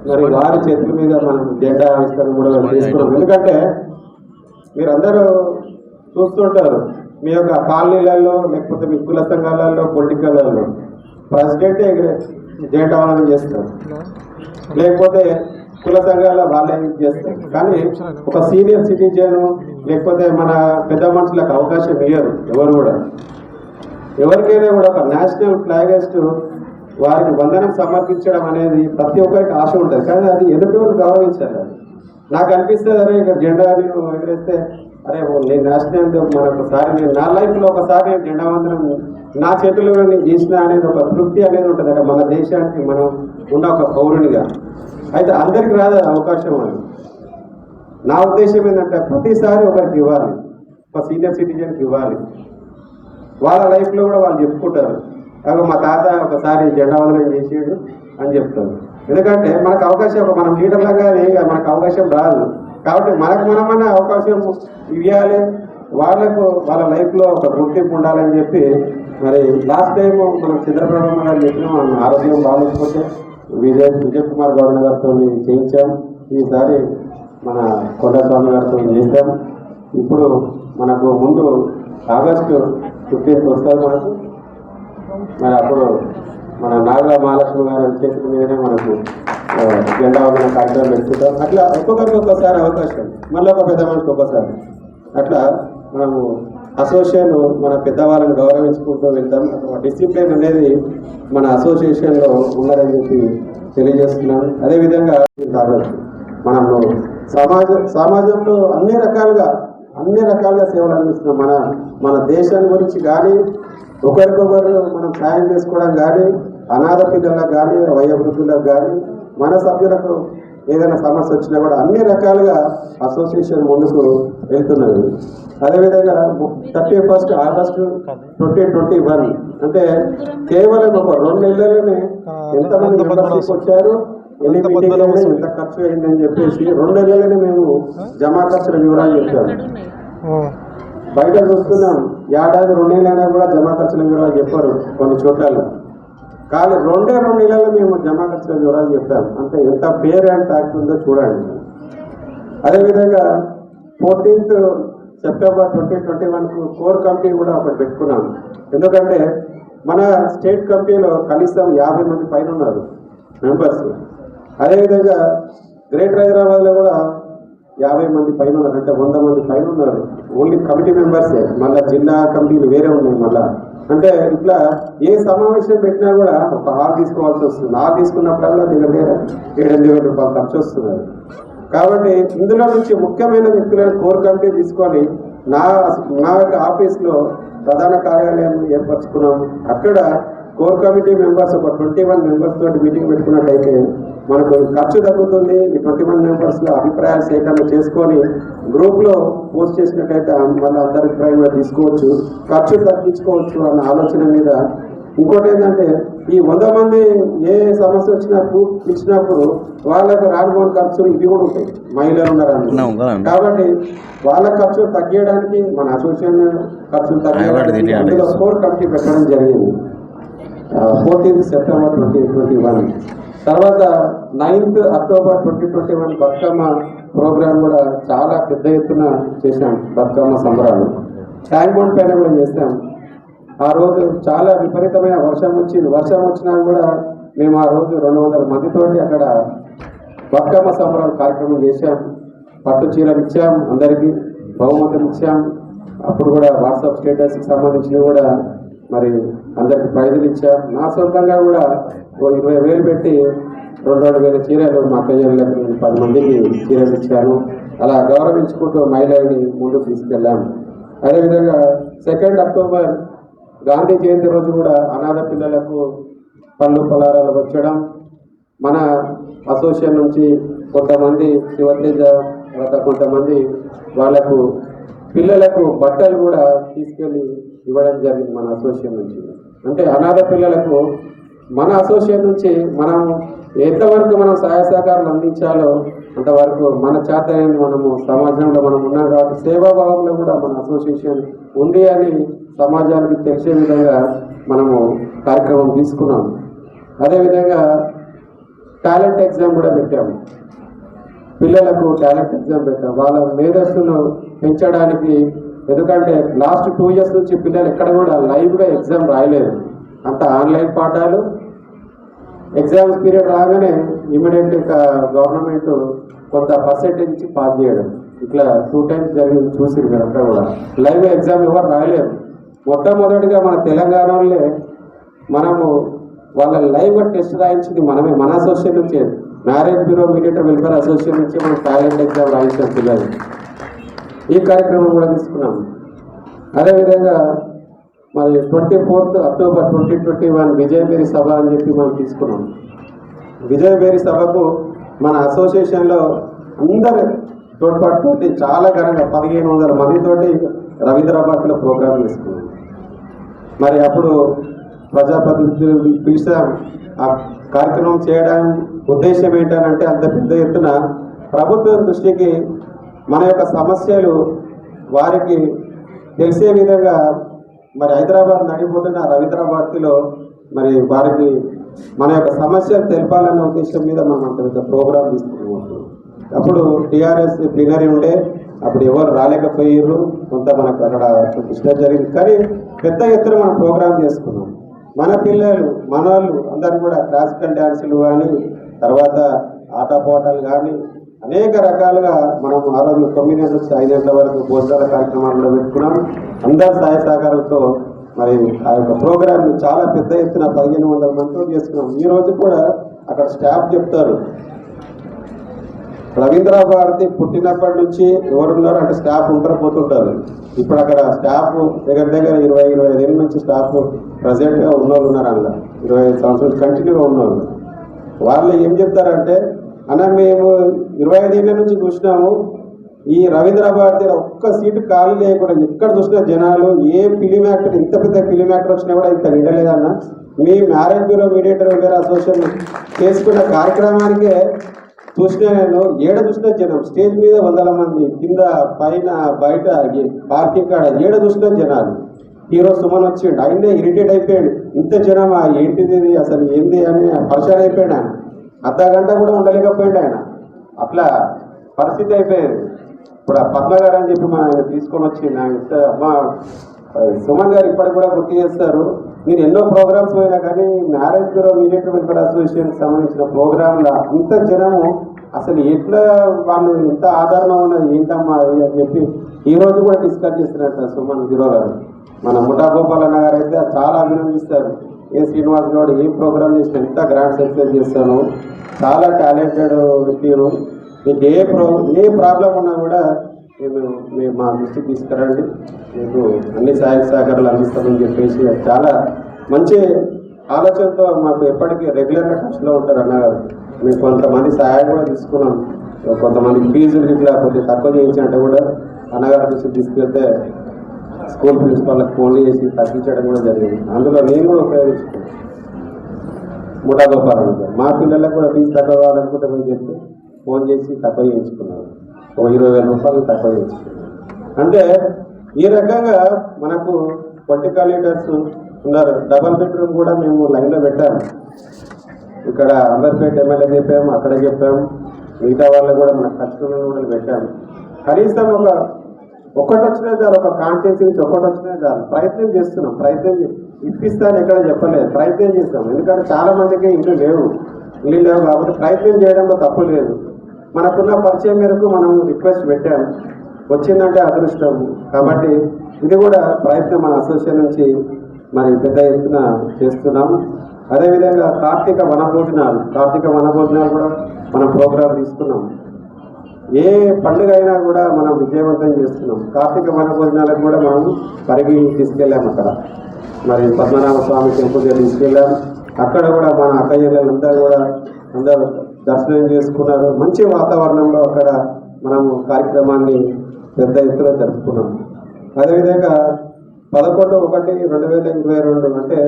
మరి వారి చేతుల మీద మనం జెండా ఆవిష్కరణ కూడా చేసుకున్నాం. ఎందుకంటే మీరందరూ చూస్తుంటారు, మీ యొక్క కాలనీలలో లేకపోతే మీ కుల సంఘాలలో పొలిటికల్లో ప్రెసిడెంటే జెండా వందనం చేస్తారు, లేకపోతే కుల సంఘాల్లో వాళ్ళే చేస్తారు. కానీ ఒక సీనియర్ సిటిజన్ లేకపోతే మన పెద్ద మనుషులకు అవకాశం ఇయ్యరు ఎవరు కూడా. ఎవరికైనా కూడా ఒక నేషనల్ ఫ్లాగెస్ట్ వారికి వందనం సమర్పించడం అనేది ప్రతి ఒక్కరికి ఆశ ఉంటుంది, కానీ అది ఎదుటి వాళ్ళు గౌరవించాలి. నాకు అనిపిస్తుంది, అరే ఇక్కడ జెండా ఎగరేస్తే అరే నేను నేషనల్ మనొకసారి నేను నా లైఫ్లో ఒకసారి జెండా వందనం నా చేతుల్లో నేను చేసిన అనేది ఒక తృప్తి అనేది ఉంటుంది అక్కడ మన దేశానికి మనం ఉన్న ఒక పౌరునిగా. అయితే అందరికి రాదు అవకాశం అని. నా ఉద్దేశం ఏంటంటే ప్రతిసారి ఒకరికి ఇవ్వాలి, ఒక సీనియర్ సిటిజన్కి ఇవ్వాలి. వాళ్ళ లైఫ్లో కూడా వాళ్ళు చెప్పుకుంటారు, మా తాత ఒకసారి జెండా వందనం చేసాడు అని చెప్తారు. ఎందుకంటే మనకు అవకాశం మనం లీడర్లాగా మనకు అవకాశం రాదు, కాబట్టి మనమనే అవకాశం ఇవ్వాలి. వాళ్ళకు వాళ్ళ లైఫ్లో ఒక గుర్తింపు ఉండాలని చెప్పి మరి లాస్ట్ టైం మనం చంద్రబాబు గారు చెప్పిన మనం ఆరోగ్యం బాగాలేకపోతే విజయ్ కుమార్ గౌడ్ గారితో చేయించాం. ఈసారి మన కొండస్వామి గారితో చేశాం. ఇప్పుడు మనకు ముందు ఆగస్టు 15th వస్తారు మనకు. మరి అప్పుడు మన నాగల మహాలక్ష్మి గారి చేతుల మీదనే మనకు జెండా వందన కార్యక్రమం పెట్టుకుంటాం. అట్లా ఒక్కొక్కరికి ఒక్కసారి అవకాశం, మళ్ళీ ఒక పెద్ద మనిషికి ఒక్కసారి, అట్లా మనము అసోసియేషన్ మన పెద్దవాళ్ళని గౌరవించుకుంటూ వెళ్తాం. డిసిప్లిన్ అనేది మన అసోసియేషన్లో ఉన్నదని చెప్పి తెలియజేస్తున్నాను. అదేవిధంగా మనము సమాజంలో అన్ని రకాలుగా సేవలు అందిస్తున్నాం. మన దేశం గురించి కానీ ఒకరికొకరు మనం సాయం చేసుకోవడం కానీ, అనాథ పిల్లలకు కానీ, వయోవృద్ధులకు కానీ, మన సభ్యులకు ఏదైనా సమస్య వచ్చినా కూడా అన్ని రకాలుగా అసోసియేషన్ ముందుకు వెళ్తున్నది. అదేవిధంగా 31 ఆగస్టు 2021 అంటే కేవలం ఒక 2 నెలలోనే ఎంతమంది మెంబర్షిప్ వచ్చారు, ఎన్ని మీటింగ్లు అయినా, ఎంత ఖర్చు అయిందని చెప్పేసి 2 నెలలోనే మేము జమా ఖర్చుల వివరాలు చెప్పాము. బయట చూస్తున్నాం, ఏడాది 2 నెలలైనా కూడా జమా ఖర్చుల వివరాలు చెప్పారు కొన్ని చోట్ల. కానీ 2 నెలలు మేము జమా ఖర్చుల వివరాలు చెప్పాము. అంటే ఎంత పేర్ అండ్ ఫ్యాక్ట్ ఉందో చూడండి. అదేవిధంగా 14th సెప్టెంబర్ 2021 కోర్ కమిటీ కూడా ఒకటి పెట్టుకున్నాం. ఎందుకంటే మన స్టేట్ కమిటీలో కనీసం 50 మంది పైన ఉన్నారు మెంబర్స్. అదేవిధంగా గ్రేటర్ హైదరాబాద్లో కూడా 50 మంది పైన ఉన్నారు, అంటే 100 మంది పైన ఉన్నారు. ఓన్లీ కమిటీ మెంబర్సే. మళ్ళీ జిల్లా కమిటీలు వేరే ఉన్నాయి. మళ్ళీ అంటే ఇట్లా ఏ సమావేశం పెట్టినా కూడా ఒక హాల్ తీసుకోవాల్సి వస్తుంది. హాల్ తీసుకున్నప్పుడల్లా దగ్గర 7,000 రూపాయలు ఖర్చు వస్తున్నారు. కాబట్టి ఇందులో నుంచి ముఖ్యమైన వ్యక్తులను కోర్ కమిటీ తీసుకొని నా యొక్క ఆఫీస్లో ప్రధాన కార్యాలయం ఏర్పరచుకున్నాం. అక్కడ కోర్ కమిటీ మెంబర్స్ ఒక 21 మెంబర్స్ తోటి మీటింగ్ పెట్టుకున్నట్టయితే మనకు ఖర్చు తగ్గుతుంది. ఈ 21 మెంబర్స్లో అభిప్రాయాల సేకరణ చేసుకొని గ్రూప్లో పోస్ట్ చేసినట్టయితే మళ్ళీ అందరి అభిప్రాయం కూడా తీసుకోవచ్చు, ఖర్చు తగ్గించుకోవచ్చు అన్న ఆలోచన మీద. ఇంకోటి ఏంటంటే ఈ 100 మంది ఏ సమస్య ఇచ్చినప్పుడు వాళ్ళకు రానుకోని ఖర్చులు ఇవి కూడా ఉంటాయి. మహిళలు ఉన్నారు కాబట్టి వాళ్ళ ఖర్చు తగ్గించడానికి మన అసోసియేషన్ ఖర్చులు తగ్గించడానికి అందులో కోర్ కమిటీ పెట్టడం జరిగింది 14th సెప్టెంబర్ 2021. తర్వాత 9th అక్టోబర్ 2021 బతుకమ్మ ప్రోగ్రాం కూడా చాలా పెద్ద ఎత్తున చేశాం. బతుకమ్మ సంబరాలు ట్యాంక్ బండ్ పైన కూడా చేస్తాం. ఆ రోజు చాలా విపరీతమైన వర్షం వచ్చింది. వర్షం వచ్చినా కూడా మేము ఆ రోజు 200 మందితోటి అక్కడ బతుకమ్మ సంబరాలు కార్యక్రమం చేశాం. పట్టు చీరలు ఇచ్చాం, అందరికీ బహుమతులు ఇచ్చాం. అప్పుడు కూడా వాట్సాప్ స్టేటస్కి సంబంధించినవి కూడా మరి అందరికి ప్రైజులు ఇచ్చాం. నా సొంతంగా కూడా 20,000 పెట్టి 2,000 చీరలు మా అక్కయ్యలకు 10 మందికి చీరలు ఇచ్చాను. అలా గౌరవించుకుంటూ మహిళల్ని ముందుకు తీసుకెళ్ళాం. అదేవిధంగా 2nd అక్టోబర్ గాంధీ జయంతి రోజు కూడా అనాథ పిల్లలకు పళ్ళు పలారాలు వచ్చడం, మన అసోసియేషన్ నుంచి కొంతమంది శివతేజ తర్వాత కొంతమంది వాళ్ళకు పిల్లలకు బట్టలు కూడా తీసుకెళ్ళి ఇవ్వడం జరిగింది మన అసోసియేషన్ నుంచి. అంటే అనాథ పిల్లలకు మన అసోసియేషన్ నుంచి మనం ఎంతవరకు మనం సహాయ సహకారాలు అందించాలో అంతవరకు మన చేతనైంది మనము సమాజంలో మనం ఉన్నాం కాబట్టి సేవాభావంలో కూడా మన అసోసియేషన్ ఉంది అని సమాజానికి తెలిసే విధంగా మనము కార్యక్రమం తీసుకున్నాం. అదేవిధంగా టాలెంట్ ఎగ్జామ్ కూడా పెట్టాము. పిల్లలకు టాలెంట్ ఎగ్జామ్ పెట్టాం వాళ్ళ మేధస్సును పెంచడానికి. ఎందుకంటే లాస్ట్ 2 years నుంచి పిల్లలు ఎక్కడ కూడా లైవ్గా ఎగ్జామ్ రాయలేదు, అంత ఆన్లైన్ పాఠాలు. ఎగ్జామ్స్ పీరియడ్ రాగానే ఇమీడియట్గా గవర్నమెంట్ కొంత పర్సెంటేజ్ ఇచ్చి పాస్ చేయడం, ఇట్లా 2 times జరిగింది చూసిరు మీరు అక్కడ కూడా. లైవ్ ఎగ్జామ్ ఎవరు రాయలేదు. మొట్టమొదటిగా మన తెలంగాణలో మనము వాళ్ళ లైవ్ టెస్ట్ రాయించింది మనమే, మన అసోసియేషన్ నుంచి. Marriage bureau mediator welfare association నుంచి మనం టాలెంట్ ఎగ్జామ్ రాయించాం పిల్లలు. ఈ కార్యక్రమం కూడా తీసుకున్నాం. అదేవిధంగా మరి 24th అక్టోబర్ 2021 విజయబేరి సభ అని చెప్పి మనం తీసుకున్నాం. విజయబేరి సభకు మన అసోసియేషన్లో అందరు తోడ్పాటుతోటి చాలా ఘనంగా 1,500 మందితోటి రవీంద్రాబాద్లో ప్రోగ్రాం చేసుకున్నాం. మరి అప్పుడు ప్రజాప్రతినిధులు పిలిచాం. ఆ కార్యక్రమం చేయడం ఉద్దేశం ఏంటంటే అంత పెద్ద ఎత్తున ప్రభుత్వం దృష్టికి మన యొక్క సమస్యలు వారికి తెలిసే విధంగా మరి హైదరాబాద్ నడిపోతున్న రవీంద్రాబాద్లో మరి వారికి మన యొక్క సమస్యలు తెలపాలన్న ఉద్దేశం మీద మనం అంత పెద్ద ప్రోగ్రాం తీసుకున్నాం. అప్పుడు టీఆర్ఎస్ ప్లీనరీ ఉండే, అప్పుడు ఎవరు రాలేకపోయారు, కొంత మనకు అక్కడ డిస్టర్బ్ జరిగింది. కానీ పెద్ద ఎత్తున మనం ప్రోగ్రాం చేసుకున్నాం. మన పిల్లలు మన వాళ్ళు అందరూ కూడా క్లాసికల్ డ్యాన్సులు కానీ, తర్వాత ఆటపాటలు కానీ, అనేక రకాలుగా మనం ఆ రోజు 9 గంటల నుంచి 5 గంటల వరకు భోజనాల కార్యక్రమాల్లో పెట్టుకున్నాం. అందరి సహాయ సహకారంతో మరి ఆ యొక్క ప్రోగ్రామ్ని చాలా పెద్ద ఎత్తున 1500 మందితో చేసుకున్నాం. ఈ రోజు కూడా అక్కడ స్టాఫ్ చెప్తారు, రవీంద్ర భారతి పుట్టినప్పటి నుంచి ఎవరున్నారు అంటే స్టాఫ్ ఉంటారు పోతుంటారు. ఇప్పుడు అక్కడ స్టాఫ్ దగ్గర 20-25 ఏళ్ళ నుంచి స్టాఫ్ ప్రజెంట్గా ఉన్నోళ్ళు ఉన్నారు. అందులో 25 సంవత్సరాలు కంటిన్యూగా ఉన్నోళ్ళు. వాళ్ళు ఏం చెప్తారంటే, అన్న మేము 25 ఏళ్ళ నుంచి చూసినాము, ఈ రవీంద్ర భారతి ఒక్క సీటు ఖాళీ లేకుండా ఎక్కడ చూసినా జనాలు, ఏ ఫిలిం యాక్టర్ ఇంత పెద్ద ఫిలిం యాక్టర్ వచ్చినా కూడా ఇంత నిండలేదన్న. మీ marriage bureau mediator welfare association చేసుకున్న కార్యక్రమానికే చూసినా నేను ఏడ చూసినా జనం, స్టేజ్ మీద 100 మంది, కింద పైన బయట పార్కింగ్ కాడ ఏడ చూసినా జనాలు. హీరో సుమన్ వచ్చిండు, ఆయనే ఇరిటేట్ అయిపోయాడు, ఇంత జనమా ఏంటిది అసలు ఏంది అని పరిచయం అయిపోయాడు. ఆయన అర్ధగంట కూడా ఉండలేకపోయాడు ఆయన, అట్లా పరిస్థితి అయిపోయింది. ఇప్పుడు ఆ పద్మ గారు అని చెప్పి మనం ఆయన తీసుకొని వచ్చింది. ఆయన అమ్మ సుమన్ గారు ఇప్పటికి కూడా గుర్తు చేస్తారు, నేను ఎన్నో ప్రోగ్రామ్స్ పోయినా కానీ మ్యారేజ్ బ్యూరో మీడియేటర్ వెల్ఫేర్ అసోసియేషన్కి సంబంధించిన ప్రోగ్రాంలో అంత జనము అసలు ఎట్లా వాళ్ళు ఎంత ఆదరణ ఉన్నది ఏంటమ్మా అని చెప్పి ఈ రోజు కూడా డిస్కస్ చేస్తున్నట్టు సుమన్ హీరో గారు. మన ముఠా గోపాలన్న గారు అయితే చాలా అభినందిస్తారు. ఏ శ్రీనివాస్ గౌడ్ ఏ ప్రోగ్రామ్ చేసిన ఎంత గ్రాండ్ సక్సెస్ చేస్తాను, చాలా టాలెంటెడ్ వ్యక్తిను, మీకు ఏ ప్రాబ్లం ఉన్నా కూడా మేము మా దృష్టికి తీసుకురండి, మీకు అన్ని సహాయ సహకారాలు అందిస్తామని చెప్పేసి చాలా మంచి ఆలోచనతో మాకు ఎప్పటికీ రెగ్యులర్గా టచ్లో ఉంటారు అన్నగారు. మేము కొంతమంది సహాయం కూడా తీసుకున్నాం, కొంతమంది ఫీజులు ఇట్లా కొద్దిగా తక్కువ చేయించాలంటే కూడా అన్నగారి దృష్టికి తీసుకెళ్తే స్కూల్ ప్రిన్సిపాల్కి ఫోన్లు చేసి తగ్గించడం కూడా జరిగింది. అందులో నేను కూడా ఉపయోగించుకున్నాను. ముఠా గోపాలన్న మా పిల్లలకు కూడా ఫీజు తక్కువ కావాలనుకుంటే పోయి చెప్తే ఫోన్ చేసి తక్కువ చేయించుకున్నాను, ఓ 20,000 రూపాయలు తక్కువ చేయించుకున్నాను. అంటే ఈ రకంగా మనకు పొలిటికల్ లీడర్స్ ఉన్నారు. డబల్ బెడ్రూమ్ కూడా మేము లైన్లో పెట్టాము. ఇక్కడ అంబర్పేట ఎమ్మెల్యే చెప్పాము, అక్కడ చెప్పాము, మిగతా వాళ్ళకు కూడా మన కష్టంలో కూడా పెట్టాము. కనీసం ఒక్కటి వచ్చినా చాలు, ఒక కాన్షియన్స్ నుంచి ఒక్కటి వచ్చినా చాలు. ప్రయత్నం చేస్తున్నాం, ఇప్పిస్తాను ఎక్కడ చెప్పలేదు, ప్రయత్నం చేస్తాం. ఎందుకంటే చాలా మందికి ఇల్లు లేవు కాబట్టి ప్రయత్నం చేయడంలో తప్పు లేదు. మనకున్న పరిచయం మేరకు మనం రిక్వెస్ట్ పెట్టాము, వచ్చిందంటే అదృష్టం. కాబట్టి ఇది కూడా ప్రయత్నం మన అసోసియేషన్ నుంచి మరి పెద్ద ఎత్తున చేస్తున్నాం. అదేవిధంగా కార్తీక వనభోజనాలు కూడా మనం ప్రోగ్రాం తీసుకున్నాం. ఏ పండుగ అయినా కూడా మనం విజయవంతం చేస్తున్నాం. కార్తీక వనభోజనాలకు కూడా మనం పరిగి తీసుకెళ్ళాం. అక్కడ మరి పద్మనాభ స్వామి టెంపుల్ తీసుకెళ్ళాం. అక్కడ కూడా మన అక్కయ్యలందరూ కూడా అందరూ దర్శనం చేసుకున్నారు. మంచి వాతావరణంలో అక్కడ మనము కార్యక్రమాన్ని పెద్ద ఎత్తున జరుపుకున్నాం. అదేవిధంగా 11/1/2022 అంటే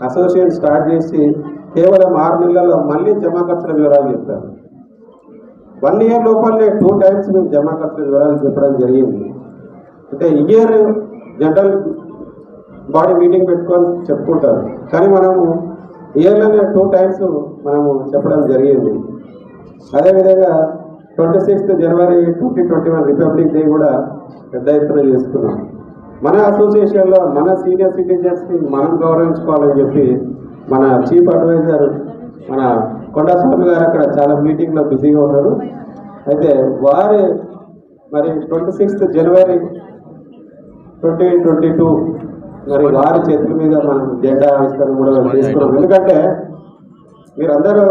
అసోసియేషన్ స్టార్ట్ చేసి కేవలం 6 నెలల్లో మళ్ళీ జమా ఖర్చుల వివరాలు చెప్పారు. 1 ఇయర్ లోపలనే 2 టైమ్స్ మేము జమా ఖర్చుల వివరాలు చెప్పడం జరిగింది. అంటే ఇయర్ జనరల్ బాడీ మీటింగ్ పెట్టుకొని చెప్పుకుంటారు, కానీ మనము ఇయర్లోనే 2 టైమ్స్ మనము చెప్పడం జరిగింది. అదేవిధంగా 26th జనవరి 2021 రిపబ్లిక్ డే కూడా పెద్ద ఎత్తున చేసుకున్నాం. మన అసోసియేషన్లో మన సీనియర్ సిటిజన్స్ని మనం గౌరవించుకోవాలని చెప్పి మన చీఫ్ అడ్వైజర్ మన కొండస్వామి గారు అక్కడ చాలా మీటింగ్లో బిజీగా ఉన్నారు. అయితే వారు మరి 26th జనవరి 2022 మరి వారి చేతుల మీద మనం జెండా ఆవిష్కరణ కూడా చేసుకున్నాం. ఎందుకంటే మీరందరూ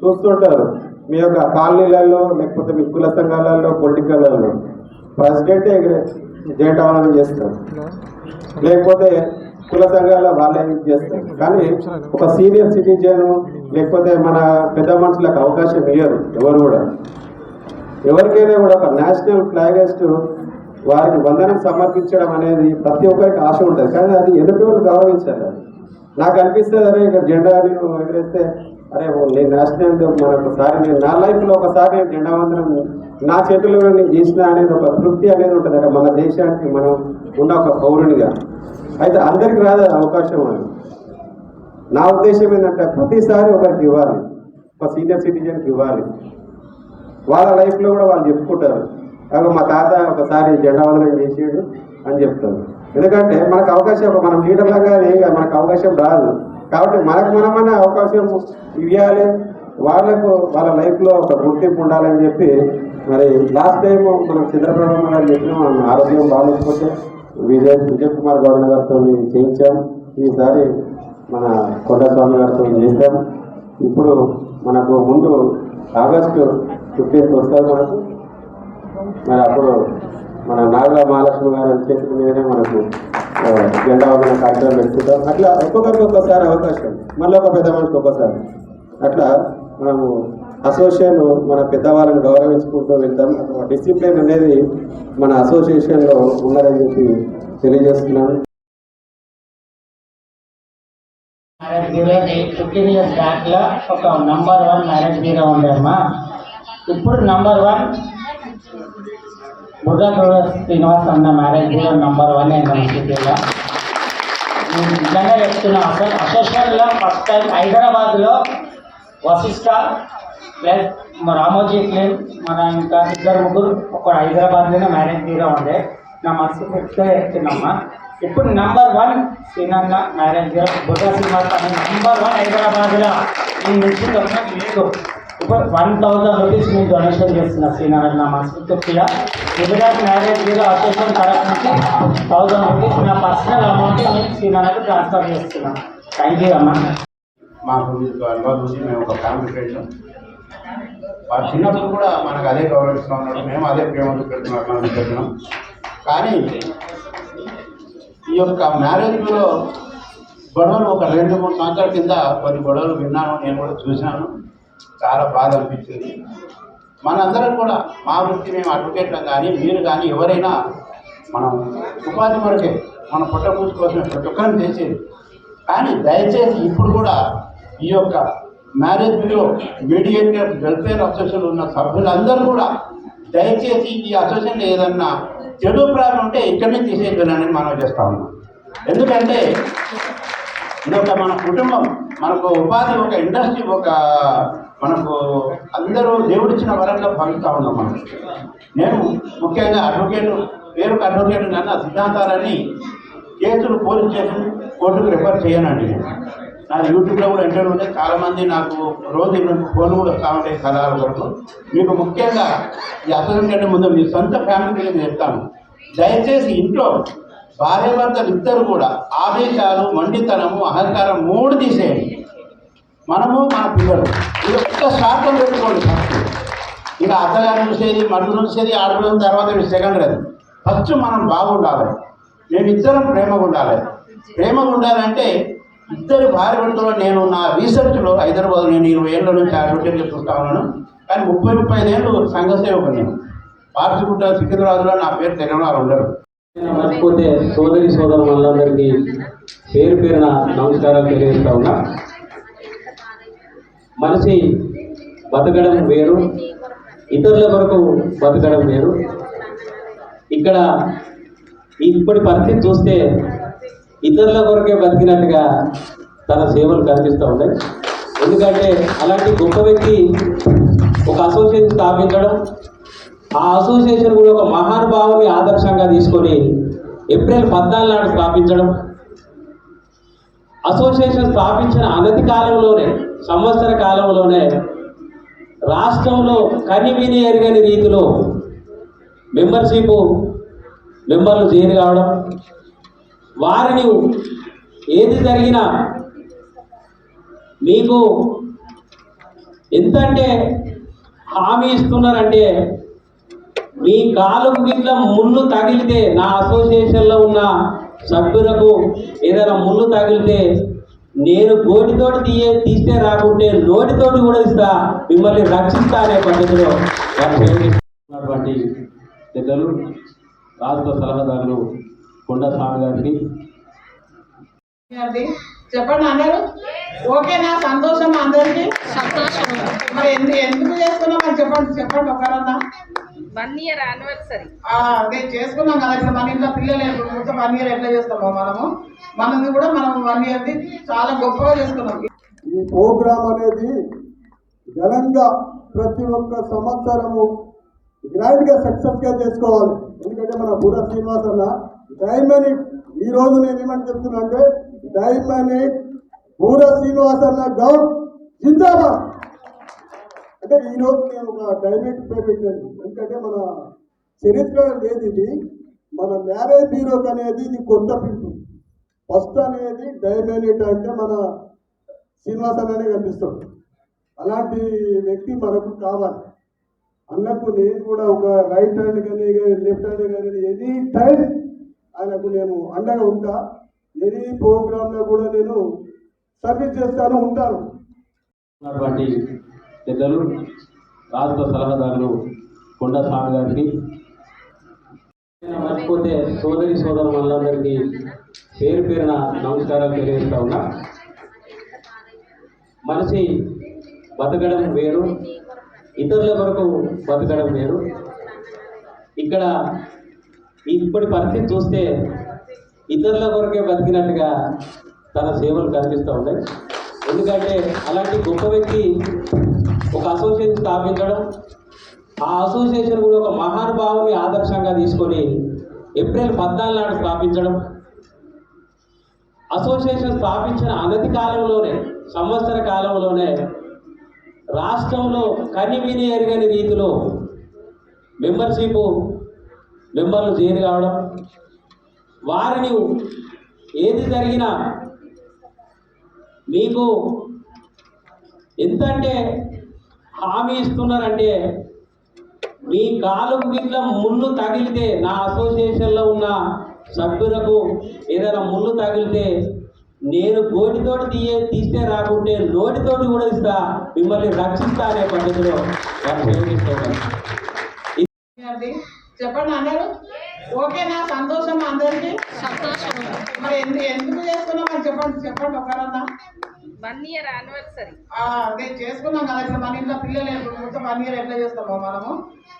చూస్తుంటారు, మీ యొక్క కాలనీలలో లేకపోతే మీ కుల సంఘాలలో పొలిటికల్లో ప్రెసిడెంటే జెండా ఆనందం చేస్తారు, లేకపోతే కుల సంఘాల వాళ్ళే చేస్తారు. కానీ ఒక సీనియర్ సిటిజన్ లేకపోతే మన పెద్ద మనుషులకు అవకాశం ఇయ్యరు ఎవరు కూడా. ఎవరికైనా కూడా ఒక నేషనల్ ఫ్లాగెస్ట్ వారికి వందనం సమర్పించడం అనేది ప్రతి ఒక్కరికి ఆశ ఉంటుంది, కానీ అది ఎదుటి వాళ్ళు గౌరవించాలి. నాకు అనిపిస్తుంది, అరే ఇక్కడ జెండా నేను ఎగరేస్తే అరే నేను నేషనల్ మనొకసారి నేను నా లైఫ్లో ఒకసారి జెండా వందనం నా చేతుల్లో నేను చేసిన అనేది ఒక తృప్తి అనేది ఉంటుంది అక్కడ మన దేశానికి మనం ఉన్న ఒక పౌరునిగా. అయితే అందరికి రాదు అవకాశం అని. నా ఉద్దేశం ఏంటంటే ప్రతిసారి ఒకరికి ఇవ్వాలి, ఒక సీనియర్ సిటిజన్కి ఇవ్వాలి. వాళ్ళ లైఫ్లో కూడా వాళ్ళు చెప్పుకుంటారు, అవి మా తాత ఒకసారి జెండా వందనం చేసాడు అని చెప్తారు. ఎందుకంటే మనకు అవకాశం, మనం లీడర్లాగా మనకు అవకాశం రాదు. కాబట్టి మనకు మనమనే అవకాశం ఇవ్వాలి, వాళ్ళకు వాళ్ళ లైఫ్లో ఒక గుర్తింపు ఉండాలని చెప్పి మరి లాస్ట్ టైం మనం చంద్రప్రభ గారు చెప్పిన మనం ఆరోగ్యం బాగాలేకపోతే విజయ్ కుమార్ గౌడ్ గారితో చేయించాం. ఈసారి మన కొండస్వామి గారితో చేశాం. ఇప్పుడు మనకు ముందు ఆగస్టు 15 వస్తారు మనకు. మరి అప్పుడు మన నాగ మహాలక్ష్మి గారి చేతుల మీదనే మనకు జెండా వందన కార్యక్రమం పెట్టుకుంటాం. అట్లా ఒక్కొక్కరికి ఒక్కోసారి అవకాశం, మళ్ళీ ఒక పెద్ద మనిషికి ఒక్కోసారి అట్లా మనము అసోసియేషన్ మన పెద్దవాళ్ళని గౌరవించుకుంటూ వెళ్తాం. డిసిప్లిన్ అనేది మన అసోసియేషన్లో ఉన్నదని చెప్పి తెలియజేస్తున్నాను. 15 years బ్యాక్ లో ఒక నంబర్ 1 మ్యారేజ్ బ్యూరో ఉండేమ్మా. ఇప్పుడు నంబర్ 1 బుర్రా శ్రీనివాస్ అన్న మ్యారేజ్ బ్యూరో నంబర్ 1 అయింది సిటీలో. నిజంగా చెప్తున్నా, అసలు అసోసియేషన్లో ఫస్ట్ టైం హైదరాబాద్లో వశిష్ట ప్లస్ రామోజీ ఫిలిం మన ఇంకా 2-3 ఒక హైదరాబాద్లోనే మ్యారేజ్ బ్యూరో ఉండే. నా మనసు పెట్టుగా చెప్తున్నామ్మా. ఇప్పుడు నంబర్ 1 సీనన్న మ్యారేజ్ బ్యూరో బుర్రా శ్రీనివాస్ అనే నంబర్ 1 హైదరాబాద్లో నేను నుంచి లేదు. ఇప్పుడు 1000 రూపీస్ నేను డొనేషన్ చేస్తున్నా సీనన్న నా మనసు తృప్తిగా. గుజరాత్ మ్యారేజ్ బ్యూరో అసోసియేషన్ తరఫు నుంచి 1000 రూపీస్ నా పర్సనల్ అమౌంట్ నేను సీనన్నకు ట్రాన్స్ఫర్ చేస్తున్నాను. థ్యాంక్ యూ అమ్మా. మాకు అనుభవం చూసి మేము ఒక ఫ్యామిలీ ఫ్రెండ్స్. వారు చిన్నప్పుడు కూడా మనకు అదే గౌరవిస్తూ ఉన్నారు, మేము అదే ప్రేమతో పెడుతున్నాం. కానీ ఈ యొక్క మ్యారేజ్లో గొడవలు ఒక 2-3 సంవత్సరాల కింద కొన్ని గొడవలు విన్నాను, నేను కూడా చూశాను. చాలా బాధ అనిపించింది. మనందరం కూడా మా వృత్తి మేము అడ్వకేట్లం కానీ మీరు కానీ ఎవరైనా మనం ఉపాధి కొరకే మన పొట్ట పూసుకోవాల్సిన ప్రతి ఒక్కరిని చేసేది. కానీ దయచేసి ఇప్పుడు కూడా ఈ యొక్క marriage bureau mediator welfare association ఉన్న సభ్యులందరూ కూడా దయచేసి ఈ అసోసియేషన్ ఏదన్నా చెడు ప్రాబ్లం ఉంటే ఇక్కడనే తీసేయాలని మనం చేస్తూ ఉన్నాం. ఎందుకంటే ఇదొక మన కుటుంబం, మనకు ఉపాధి, ఒక ఇండస్ట్రీ, ఒక మనకు అందరూ దేవుడిచ్చిన వరంలో భావిస్తూ ఉన్నాం మనం. నేను ముఖ్యంగా పేరుకు అడ్వకేట్ కన్నా సిద్ధాంతాలని కేసులు పోలీస్ స్టేషన్ కోర్టుకు రిఫర్ చేయనండి. నా యూట్యూబ్లో కూడా ఇంటర్వ్యూ ఉంటే చాలామంది నాకు రోజు ఫోన్ కూడా వస్తూ ఉంటాయి సలహాల కొరకు. మీకు ముఖ్యంగా ఈ అసలు కంటే ముందు మీ సొంత ఫ్యామిలీ గురించి చెప్తాను. దయచేసి ఇంట్లో భార్యాభర్తలు ఇద్దరు కూడా ఆవేశాలు, మండితనము, అహంకారం 3 తీసేయండి. మనము మన పిల్లలు ఇది ఒక్క స్వార్థం పెట్టుకోండి. ఇక అత్తగారు చూసేది, మరుగు చూసేది, ఆడపిల్లల తర్వాత సెకండ్ అది. ఫస్ట్ మనం బాగుండాలి, మేమిద్దరం ప్రేమగా ఉండాలి. ప్రేమగా ఉండాలంటే ఇద్దరు భార్య భర్తలు. నేను నా రీసెర్చ్లో హైదరాబాద్ నేను 20 ఏళ్ళ నుంచి అడ్వకేట్ చూస్తూ ఉన్నాను. కానీ 30-35 ఏళ్ళు సంఘ సేవకు నేను పార్చిగుట్ట సికింద్రాబాద్లో నా పేరు తెలంగాణ ఉండరు. మర్చిపోతే సోదరి సోదరులందరికీ పేరు పేరున నమస్కారాలు తెలియజేస్తా ఉన్నా. మనిషి బతకడం వేరు, ఇతరుల వరకు బతకడం వేరు. ఇక్కడ ఇప్పటి పరిస్థితి చూస్తే ఇతరుల కొరకే బతికినట్టుగా తన సేవలు కనిపిస్తూ ఉంటాయి. ఎందుకంటే అలాంటి గొప్ప వ్యక్తి ఒక అసోసియేషన్ స్థాపించడం, ఆ అసోసియేషన్ కూడా ఒక మహానుభావుని ఆదర్శంగా తీసుకొని ఏప్రిల్ 14 నాడు స్థాపించడం. అసోసియేషన్ స్థాపించిన అనతి కాలంలోనే, సంవత్సర కాలంలోనే రాష్ట్రంలో కనివిని ఎరగని రీతిలో మెంబర్లు చేరి కావడం, వారిని ఏది జరిగినా మీకు ఎంతంటే హామీ ఇస్తున్నారంటే, మీ కాలుకు గిట్ల ముళ్ళు తగిలితే, నా అసోసియేషన్లో ఉన్న సభ్యులకు ఏదైనా ముళ్ళు తగిలితే నేను గోటితోటి తీస్తే రాకుంటే నోటితోటి కూడా ఇస్తా, మిమ్మల్ని రక్షిస్తా అనే పద్ధతిలో ఉన్నటువంటి పెద్దలు, రాష్ట్ర సలహాదారులు కొండస్వామి గారికి చెప్పండి అందరూ. ఓకేనా? సంతోషం అందరికి? మరి ఎందుకు చేసుకున్నామని చెప్పండి ఒకరన్నా. 1 year anniversary నేను చేసుకున్నాం కదా. ఇప్పుడు మన ఇంట్లో పిల్లలు మొత్తం 1 year ఎట్లా చేస్తామో మనది కూడా మనం 1 year చాలా గొప్పగా చేసుకున్నాం. ఈ ప్రోగ్రాం అనేది ఘనంగా ప్రతి ఒక్క సంవత్సరము గ్రాండ్గా సక్సెస్గా చేసుకోవాలి. ఎందుకంటే మన బుర్రా శ్రీనివాస్ అన్న డైమనిక్, ఈరోజు నేను ఏమని చెప్తున్నా అంటే డైమనిక్ బుర్రా శ్రీనివాస్ అన్న గౌడ్ జిందాబాద్. అంటే ఈరోజు నేను ఒక డైరెక్ట్ పే పెట్టాను. ఎందుకంటే మన చరిత్ర లేదు ఇది, మన మ్యారేజ్ బ్యూరోకి అనేది ఇది కొత్త పిలుపు. ఫస్ట్ అనేది డైమినిట్ అంటే మన శ్రీనివాసన్ అనే కనిపిస్తాడు. అలాంటి వ్యక్తి మనకు కావాలి. అన్నకు నేను కూడా ఒక రైట్ హ్యాండ్ కానీ లెఫ్ట్ హ్యాండ్ కానీ ఎనీ టైం ఆయనకు నేను అండగా ఉంటా. ఎనీ ప్రోగ్రాంలో కూడా నేను సర్వీస్ చేస్తాను, ఉంటాను. ఉన్నటువంటి పెద్దలు, రాష్ట్ర సలహాదారులు కొండ స్వామి గారికి, మర్చిపోతే సోదరి సోదరులందరికీ పేరు పేరున నమస్కారాలు తెలియజేస్తా ఉన్నా. మనిషి బతకడం వేరు, ఇతరుల వరకు బతకడం వేరు. ఇక్కడ ఇప్పటి పరిస్థితి చూస్తే ఇతరుల వరకే బతికినట్టుగా తన సేవలు కనిపిస్తూ ఉన్నాయి. ఎందుకంటే అలాంటి గొప్ప వ్యక్తి ఒక అసోసియేషన్ స్థాపించడం, ఆ అసోసియేషన్ కూడా ఒక మహానుభావుని ఆదర్శంగా తీసుకొని ఏప్రిల్ 14 నాడు స్థాపించడం, అసోసియేషన్ స్థాపించిన అనతి కాలంలోనే, సంవత్సర కాలంలోనే రాష్ట్రంలో కనివిని ఎరగని రీతిలో మెంబర్లు చేరి కావడం, వారిని ఏది జరిగినా మీకు ఎంతంటే హామీ ఇస్తున్నారంటే, మీ కాలు గిట్ల ముళ్ళు తగిలితే, నా అసోసియేషన్లో ఉన్న సభ్యులకు ఏదైనా ముళ్ళు తగిలితే నేను గోటితోటి తీస్తే రాకుంటే నోటితోటి కూడా ఇస్తా, మిమ్మల్ని రక్షిస్తా అనే పద్ధతిలో వారు ప్రయోగిస్తున్నారు. చెప్పండి అందరూ ఓకేనా? సంతోషం అందరికి? సంతోషం. మరి ఎందుకు చేసుకున్నాం చెప్పండి ఒకరన్నా. 1 year anniversary. అదే చేసుకున్నాం కదా. ఇప్పుడు మన ఇంట్లో పిల్లలు మొత్తం 1 year ఎట్లా చేస్తామో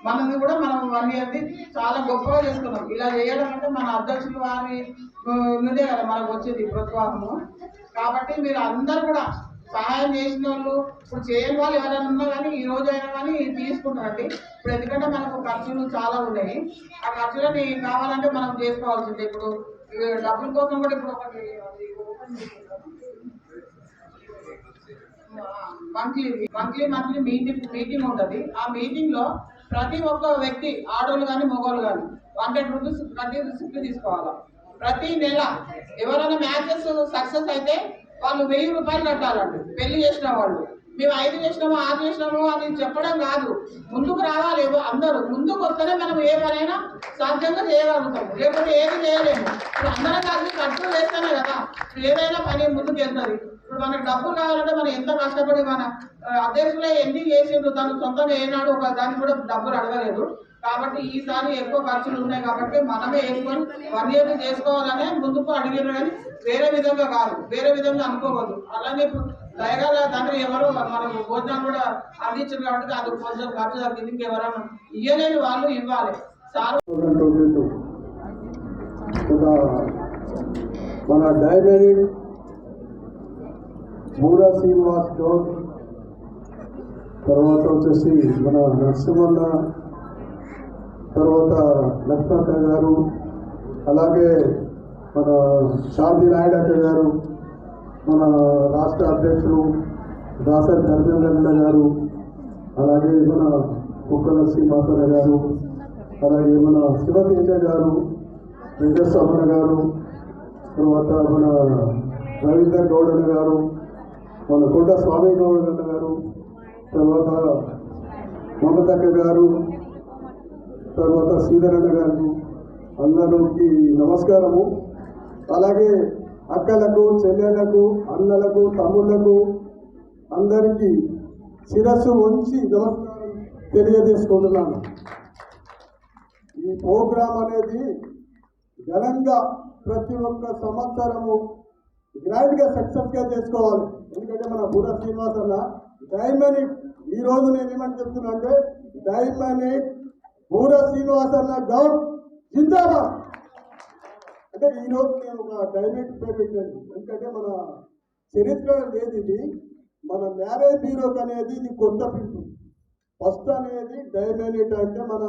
మనది కూడా మనం 1 yearది చాలా గొప్పగా చేసుకున్నాం. ఇలా చేయడం అంటే మన అధ్యక్షులు వారి నుండే కదా మనకు వచ్చేది ప్రోత్సాహము. కాబట్టి మీరు అందరు కూడా సహాయం చేసిన వాళ్ళు, ఇప్పుడు చేయని వాళ్ళు ఎవరైనా ఉన్నా కానీ ఈ రోజు అయినా కానీ తీసుకుంటారండి. ఇప్పుడు ఎందుకంటే మనకు ఖర్చులు చాలా ఉన్నాయి. ఆ ఖర్చులని కావాలంటే మనం చేసుకోవాల్సిందే. ఇప్పుడు డబ్బుల కోసం కూడా ఇప్పుడు ఒకటి మంత్లీ మీటింగ్ ఉంటుంది. ఆ మీటింగ్ లో ప్రతి ఒక్క వ్యక్తి, ఆడోళ్ళు కానీ మగవాళ్ళు కానీ 100 రూపీస్ ప్రతి రిసిప్ట్ తీసుకోవాలి. ప్రతి నెల ఎవరైనా మ్యాచెస్ సక్సెస్ అయితే వాళ్ళు 1000 రూపాయలు కట్టాలండి. పెళ్లి చేసిన వాళ్ళు మేము 5 చేసినాము 6 చేసినాము అని చెప్పడం కాదు, ముందుకు రావాలి. అందరూ ముందుకు వస్తేనే మనం ఏ పనైనా సాధ్యంగా చేయగలుగుతాము, లేకపోతే ఏది చేయలేము. ఇప్పుడు అందరం కలిసి ఖర్చులు వేస్తేనే కదా ఏదైనా పని ముందుకు వెళ్తుంది. ఇప్పుడు మనకు డబ్బులు కావాలంటే మనం ఎంత కష్టపడి మన అధ్యక్షులే ఎన్ని చేసిండ్రు, తను సొంతంగా ఏనాడు ఒక దానికి కూడా డబ్బులు అడగలేదు. కాబట్టి ఈసారి ఎక్కువ ఖర్చులు ఉన్నాయి కాబట్టి మనమే వేసుకొని 1 year చేసుకోవాలనే ముందుకు అడిగారు. కానీ వేరే విధంగా కాదు, వేరే విధంగా అనుకోవద్దు. అలాగే ఇప్పుడు దయగల తండ్రి ఎవరు మనకు భోజనాలు కూడా అందించారు కాబట్టి అది కొంచెం ఖర్చు తగ్గింది. ఇంకెవరైనా ఇయ్యలేని వాళ్ళు ఇవ్వాలి. సార్ మన డైమెనిక్ బూరా శ్రీనివాస్ గౌడ్, తర్వాత వచ్చేసి మన నరసింహన్న, తర్వాత లక్ష్మణ గారు, అలాగే మన శాంతి నాయుడు గారు, మన రాష్ట్ర అధ్యక్షులు దాసరి ధర్మేంద్ర గారు, అలాగే మన కుక్కల శ్రీనివాసరావు గారు, అలాగే మన శివతేజ గారు, వెంకటస్వామి గారు, తర్వాత మన రవీందర్ గౌడన్న గారు, మన కొండ స్వామి గౌడన్న గారు, తర్వాత మమతక్క గారు, తర్వాత శ్రీధరన్న గారు, అందరికి నమస్కారము. అలాగే అక్కలకు, చెల్లెళ్లకు, అన్నలకు, తమ్ముళ్లకు అందరికీ శిరస్సు ఉంచి నమస్కారం తెలియజేసుకుంటున్నాను. ఈ ప్రోగ్రాం అనేది ఘనంగా ప్రతి ఒక్క సంవత్సరము గ్రాండ్గా సక్సెస్గా చేసుకోవాలి. ఎందుకంటే మన బూరా శ్రీనివాస్ అన్న డైమనిక్, ఈరోజు నేను ఏమని చెప్తున్నా అంటే డైమనిక్ బూరా శ్రీనివాస్ అన్న గౌడ్ జిందాబాద్. అంటే ఈరోజు నేను ఒక డైరెక్ట్ పే పెట్టాను. ఎందుకంటే మన చరిత్ర లేదు ఇది, మన మ్యారేజ్ బ్యూరోకి అనేది ఇది కొత్త పిలుపు. ఫస్ట్ అనేది డైమనిట్ అంటే మన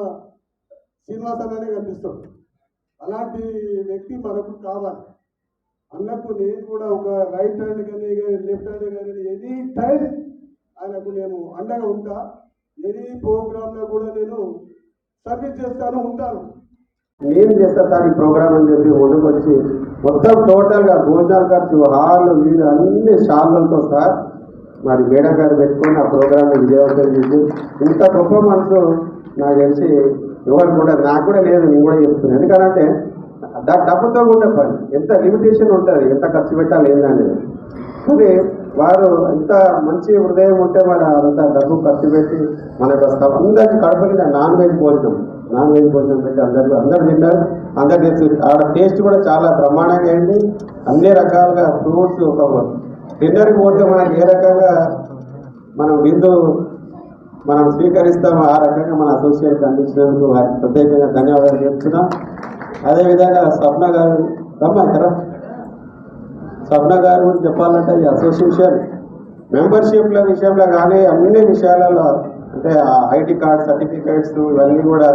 శ్రీనివాస్ అనే కనిపిస్తాడు. అలాంటి వ్యక్తి మనకు కావాలి. అన్నకు నేను కూడా ఒక రైట్ హ్యాండ్ కానీ లెఫ్ట్ హ్యాండ్ కానీ ఎనీ టైం ఆయనకు నేను అండగా ఉంటా. ఎనీ ప్రోగ్రాంలో కూడా నేను సర్వీస్ చేస్తాను ఉంటాను. నేను చేస్తా సార్ ఈ ప్రోగ్రామ్ అని చెప్పి ముందుకు వచ్చి మొత్తం టోటల్గా భోజనాల ఖర్చు, హాళ్ళు, వీళ్ళు అన్ని షాళ్ళతో సార్ మరి మేడం గారు పెట్టుకుని ఆ ప్రోగ్రామ్ని విజయవంతం చేసి ఇంత గొప్ప మనసు నాకు తెలిసి ఎవరు కూడా నాకు కూడా లేదు, నేను కూడా చెప్తున్నాను. ఎందుకంటే దాని డబ్బుతో కూడా పని ఎంత లిమిటేషన్ ఉంటుంది, ఎంత ఖర్చు పెట్టాలి ఏందనేది. కానీ వారు ఎంత మంచి హృదయం ఉంటే మరి అంత డబ్బు ఖర్చు పెట్టి మనకు అందరికీ కడుపుని నాన్ వెజ్ భోజనం పెట్టి అందరు తిన్నారు. అందరు తెలుసు ఆడ టేస్ట్ కూడా చాలా బ్రహ్మాండంగా అయింది. అన్ని రకాలుగా ఫ్రూట్స్ ఒక డిన్నర్కి పోతే మనకి ఏ రకంగా మనం మనం స్వీకరిస్తామో ఆ రకంగా మన అసోసియేట్కి అందించినందుకు వారికి ప్రత్యేకంగా ధన్యవాదాలు చెప్తున్నాం. అదేవిధంగా స్వప్న గారు స్వప్న గారు గురించి చెప్పాలంటే ఈ అసోసియేషన్ మెంబర్షిప్ల విషయంలో కానీ అన్ని విషయాలలో అంటే ఐడి కార్డ్ సర్టిఫికేట్స్ ఇవన్నీ కూడా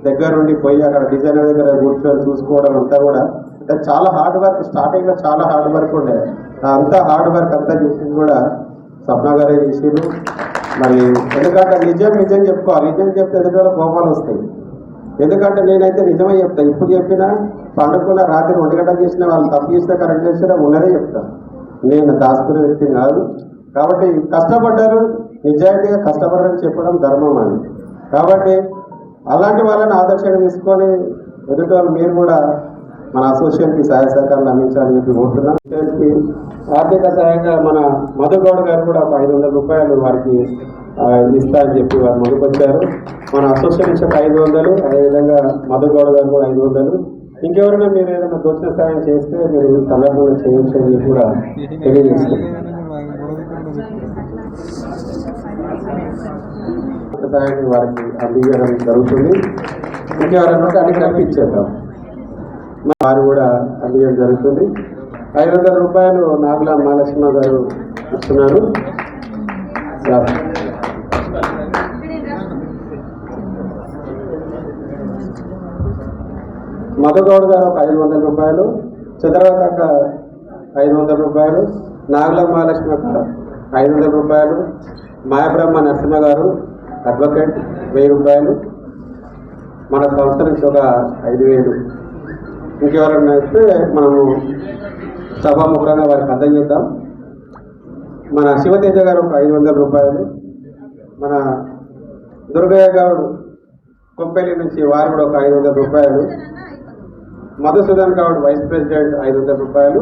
దగ్గరుండి పోయి అక్కడ డిజైనర్ దగ్గర కూర్చొని చూసుకోవడం అంతా కూడా అంటే చాలా హార్డ్ వర్క్. స్టార్టింగ్లో చాలా హార్డ్ వర్క్ ఉండే, అంతా హార్డ్ వర్క్ అంతా చేసింది కూడా స్వప్న గారే చేసిరు. మరి ఎందుకంటే నిజం చెప్పుకోవాలి, నిజం చెప్తే ఎదుటి కోపాలు వస్తాయి. ఎందుకంటే నేనైతే నిజమే చెప్తాను. ఇప్పుడు చెప్పినా పండుకున్న రాత్రి 1 గంటలు చేసిన వాళ్ళు తప్పు చేసినా కరెక్ట్ చేసినా ఉన్నదే చెప్తాను. నేను దాచుకునే వ్యక్తి కాదు. కాబట్టి కష్టపడ్డారు, నిజాయితీగా కష్టపడ్డారని చెప్పడం ధర్మం అది. కాబట్టి అలాంటి వాళ్ళని ఆదర్శంగా తీసుకొని ఎదుటి వాళ్ళు మీరు కూడా మన అసోసియేషన్కి సహాయ సహకారాలు అందించాలని చెప్పి కోరుతున్నాం. ఆర్థిక సహాయంగా మన మధుగౌడ్ గారు కూడా ఒక 500 రూపాయలు వారికి ఇస్తా అని చెప్పి వారు ముందుకొచ్చారు. మన అసోసియేషన్ 500, అదేవిధంగా మధుగౌడ్ గారు కూడా 500. ఇంకెవరైనా మీరు ఏదైనా దోచిన సహాయం చేస్తే మీరు ఈ సందర్భంగా చేయొచ్చు అని చెప్పి కూడా తెలియజేస్తారు. సహాయాన్ని వారికి అందించడం జరుగుతుంది. ఇంకెవరైనా ఉంటే అన్ని కల్పించేద్దాం, వారు కూడా అందించడం జరుగుతుంది. 500 రూపాయలు నాగుల మహాలక్ష్మ గారు ఇస్తున్నారు. మధుగౌడ్ గారు ఒక 500 రూపాయలు, చంద్రవతక్క 500 రూపాయలు, నాగుల మహాలక్ష్మి గారు 500 రూపాయలు, మాయబ్రహ్మ నరసింహ గారు అడ్వకేట్ 1000 రూపాయలు, మన సంస్థ నుంచి ఒక 5000. ఇంకెవరైనా అయితే మనము సభాముఖంగా వారికి అందజేద్దాం. మన శివతేజ గారు ఒక 500 రూపాయలు, మన దుర్గయ్య గారు కొంపెల్లి నుంచి వారు కూడా ఒక 500 రూపాయలు, మధుసూదన్ గౌడ్ వైస్ ప్రెసిడెంట్ 500 రూపాయలు,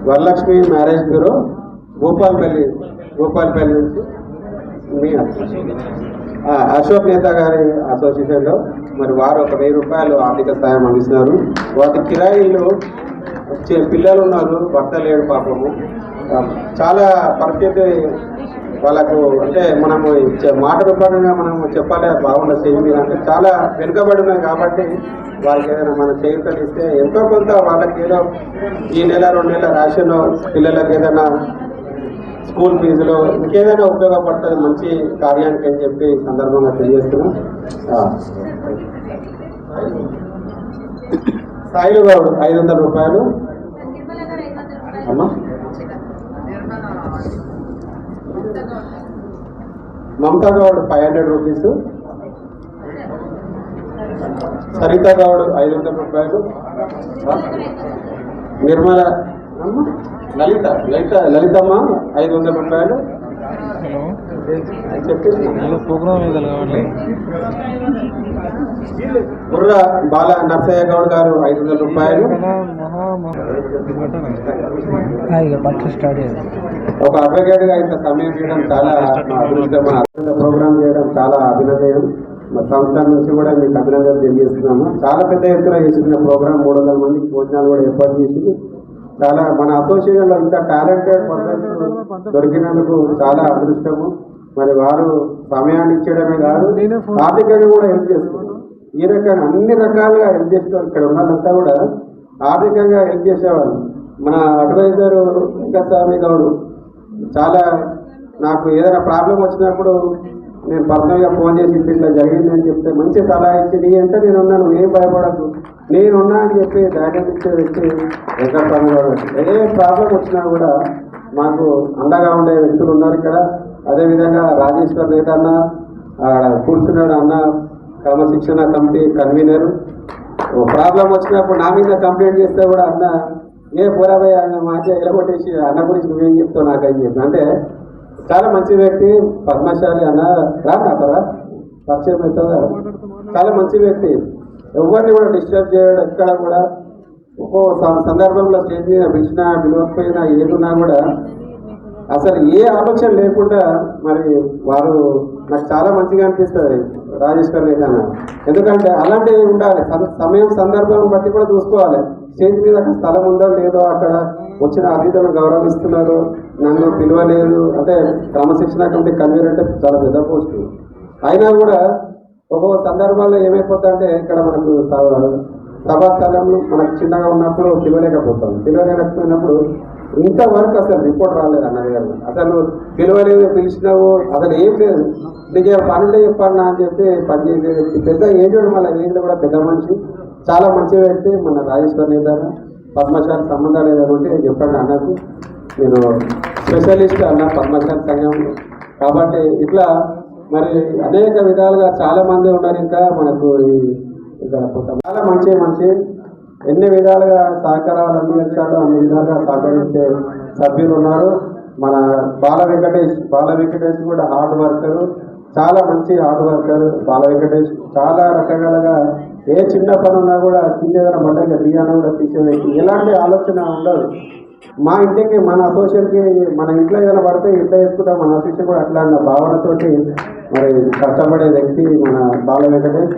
వరలక్ష్మి మ్యారేజ్ బ్యూరో భూపాల్పల్లి నుంచి మీ అశోక్ నేత గారి అసోసియేషన్లో మరి వారు ఒక 1000 రూపాయలు ఆర్థిక సాయం అందిస్తున్నారు. వాటి కిరాయిలు వచ్చే పిల్లలు ఉన్నారు, భర్త లేడు పాపము. చాలా పరిస్థితి వాళ్ళకు అంటే మనము మాట రూపంగా మనము చెప్పాలి బాగుండదు చేయి అంటే చాలా వెనుకబడి ఉన్నాయి. కాబట్టి వాళ్ళకి ఏదైనా మనం చేయుతలు ఇస్తే ఎంతో కొంత వాళ్ళకి ఏదో ఈ నెల 2 నెలల రేషన్, పిల్లలకి ఏదైనా స్కూల్ ఫీజులో ఇంకేదైనా ఉపయోగపడుతుంది మంచి కార్యానికి అని చెప్పి సందర్భంగా తెలియజేస్తున్నాం. సాయిలు గౌడ్ 500 రూపాయలు, అమ్మా మమతా గౌడ్ 500 రూపీస్, సరిత గౌడ్ 500 రూపాయలు, నిర్మల లలితమ్మ 500 రూపాయలు, బుర్ర బాల నర్సయ్య గౌడ్ గారు 500 రూపాయలు, ఒక అడ్వకేట్ గా ఇంత సమయం చేయడం చాలా అదృష్టం. ప్రోగ్రామ్ చేయడం చాలా అభినందనం. మా సంస్థ నుంచి కూడా మీకు అభినందనలు తెలియజేస్తున్నాము. చాలా పెద్ద ఎత్తున చేసిన ప్రోగ్రామ్ 300 మందికి భోజనాలు కూడా ఏర్పాటు చేసింది. చాలా మన అసోసియేషన్లో ఇంత టాలెంటెడ్ పర్సన్స్ దొరికినందుకు చాలా అదృష్టము. మరి వారు సమయాన్ని ఇచ్చడమే కాదు ఆర్థికంగా కూడా హెల్ప్ చేస్తున్నారు. ఈ రకంగా అన్ని రకాలుగా హెల్ప్ చేస్తున్నారు. ఇక్కడ ఉన్నదంతా కూడా ఆర్థికంగా హెల్ప్ చేసేవాళ్ళు. మన అడ్వైజర్ ఇంకా స్వామి గౌడ్ చాలా నాకు ఏదైనా ప్రాబ్లం వచ్చినప్పుడు నేను పర్సనల్గా ఫోన్ చేసి ఇట్లా జరిగింది అని చెప్తే మంచి సలహా ఇచ్చి నీ అంటే నేను ఉన్నాను, ఏం భయపడద్దు, నేనున్నా అని చెప్పి ధైర్యం ఇచ్చే వ్యక్తి వెంకటస్వామి గారు. ఏ ప్రాబ్లం వచ్చినా కూడా మాకు అండగా ఉండే వ్యక్తులు ఉన్నారు ఇక్కడ. అదేవిధంగా రాజేశ్వర్ నేత అన్న కూర్చున్నాడు అన్న, క్రమశిక్షణ కమిటీ కన్వీనర్. ప్రాబ్లం వచ్చినప్పుడు నా మీద కంప్లైంట్ చేస్తే కూడా అన్న ఏ పోరాబోయే మాట ఎలగొట్టేసి అన్న గురించి నువ్వేం చెప్తావు నాకని చెప్పి. అంటే చాలా మంచి వ్యక్తి, పద్మశాలి అన్న రారా పరిచయం అవుతుందా. చాలా మంచి వ్యక్తి, ఎవరిని కూడా డిస్టర్బ్ చేయడం ఎక్కడ కూడా. ఒక్కో సందర్భంలో స్టేజ్ మీద పిలిచినా పిలవకపోయినా ఏదున్నా కూడా అసలు ఏ ఆలోచన లేకుండా మరి వారు నాకు చాలా మంచిగా అనిపిస్తుంది రాజేష్ గారు ఏదైనా. ఎందుకంటే అలాంటివి ఉండాలి, సమయం సందర్భం బట్టి కూడా చూసుకోవాలి. స్టేజ్ మీద అక్కడ స్థలం ఉందో లేదో, అక్కడ వచ్చిన అతిథులను గౌరవిస్తున్నారు, నన్ను పిలవలేదు అంటే క్రమశిక్షణ కమిటీ కన్వీనర్ అంటే చాలా పెద్ద పోస్టు. అయినా కూడా ఒక్కొక్క సందర్భాల్లో ఏమైపోతుందంటే ఇక్కడ మనకు సభాస్థలంలో మనకు చిన్నగా ఉన్నప్పుడు పిలవలేకపోయినప్పుడు ఇంతవరకు అసలు రిపోర్ట్ రాలేదు అన్న దగ్గర. అసలు పిలవలేదు, పిలిచినావు అసలు ఏం లేదు, నీకు పనులే చెప్పాను అని చెప్పి పనిచేసే వ్యక్తి, పెద్ద ఏజ్డ్, మళ్ళీ ఏజ్లో కూడా పెద్ద మనిషి, చాలా మంచి వ్యక్తి. మన రాజేశ్వర్ నేత పద్మశాలి సంబంధాలు ఏదైనా ఉంటే చెప్పండి అన్నకు, నేను స్పెషలిస్ట్ అన్న పద్మశాలి సంఘం. కాబట్టి ఇట్లా మరి అనేక విధాలుగా చాలా మంది ఉన్నారు. ఇంకా మనకు ఇక్కడ చాలా మంచి మనిషి, ఎన్ని విధాలుగా సహకారాలు అందించాలో అన్ని విధాలుగా సహకరించే సభ్యులు ఉన్నారు. మన బాల వెంకటేష్ కూడా హార్డ్ వర్కరు, చాలా మంచి హార్డ్ వర్కర్ బాల వెంకటేష్. చాలా రకాలుగా ఏ చిన్న పని ఉన్నా కూడా కింద ఏదైనా పడ్డాక దిగాన కూడా తీసే వ్యక్తి. ఎలాంటి ఆలోచన ఉండదు. మా ఇంటికి మన అసోసియేషన్కి మన ఇంట్లో ఏదైనా పడితే ఇంట్లో వేసుకుంటాం, మన అసోసియేషన్ కూడా అట్లా అన్న భావనతోటి మరి కష్టపడే వ్యక్తి మన బాల వెంకటేష్.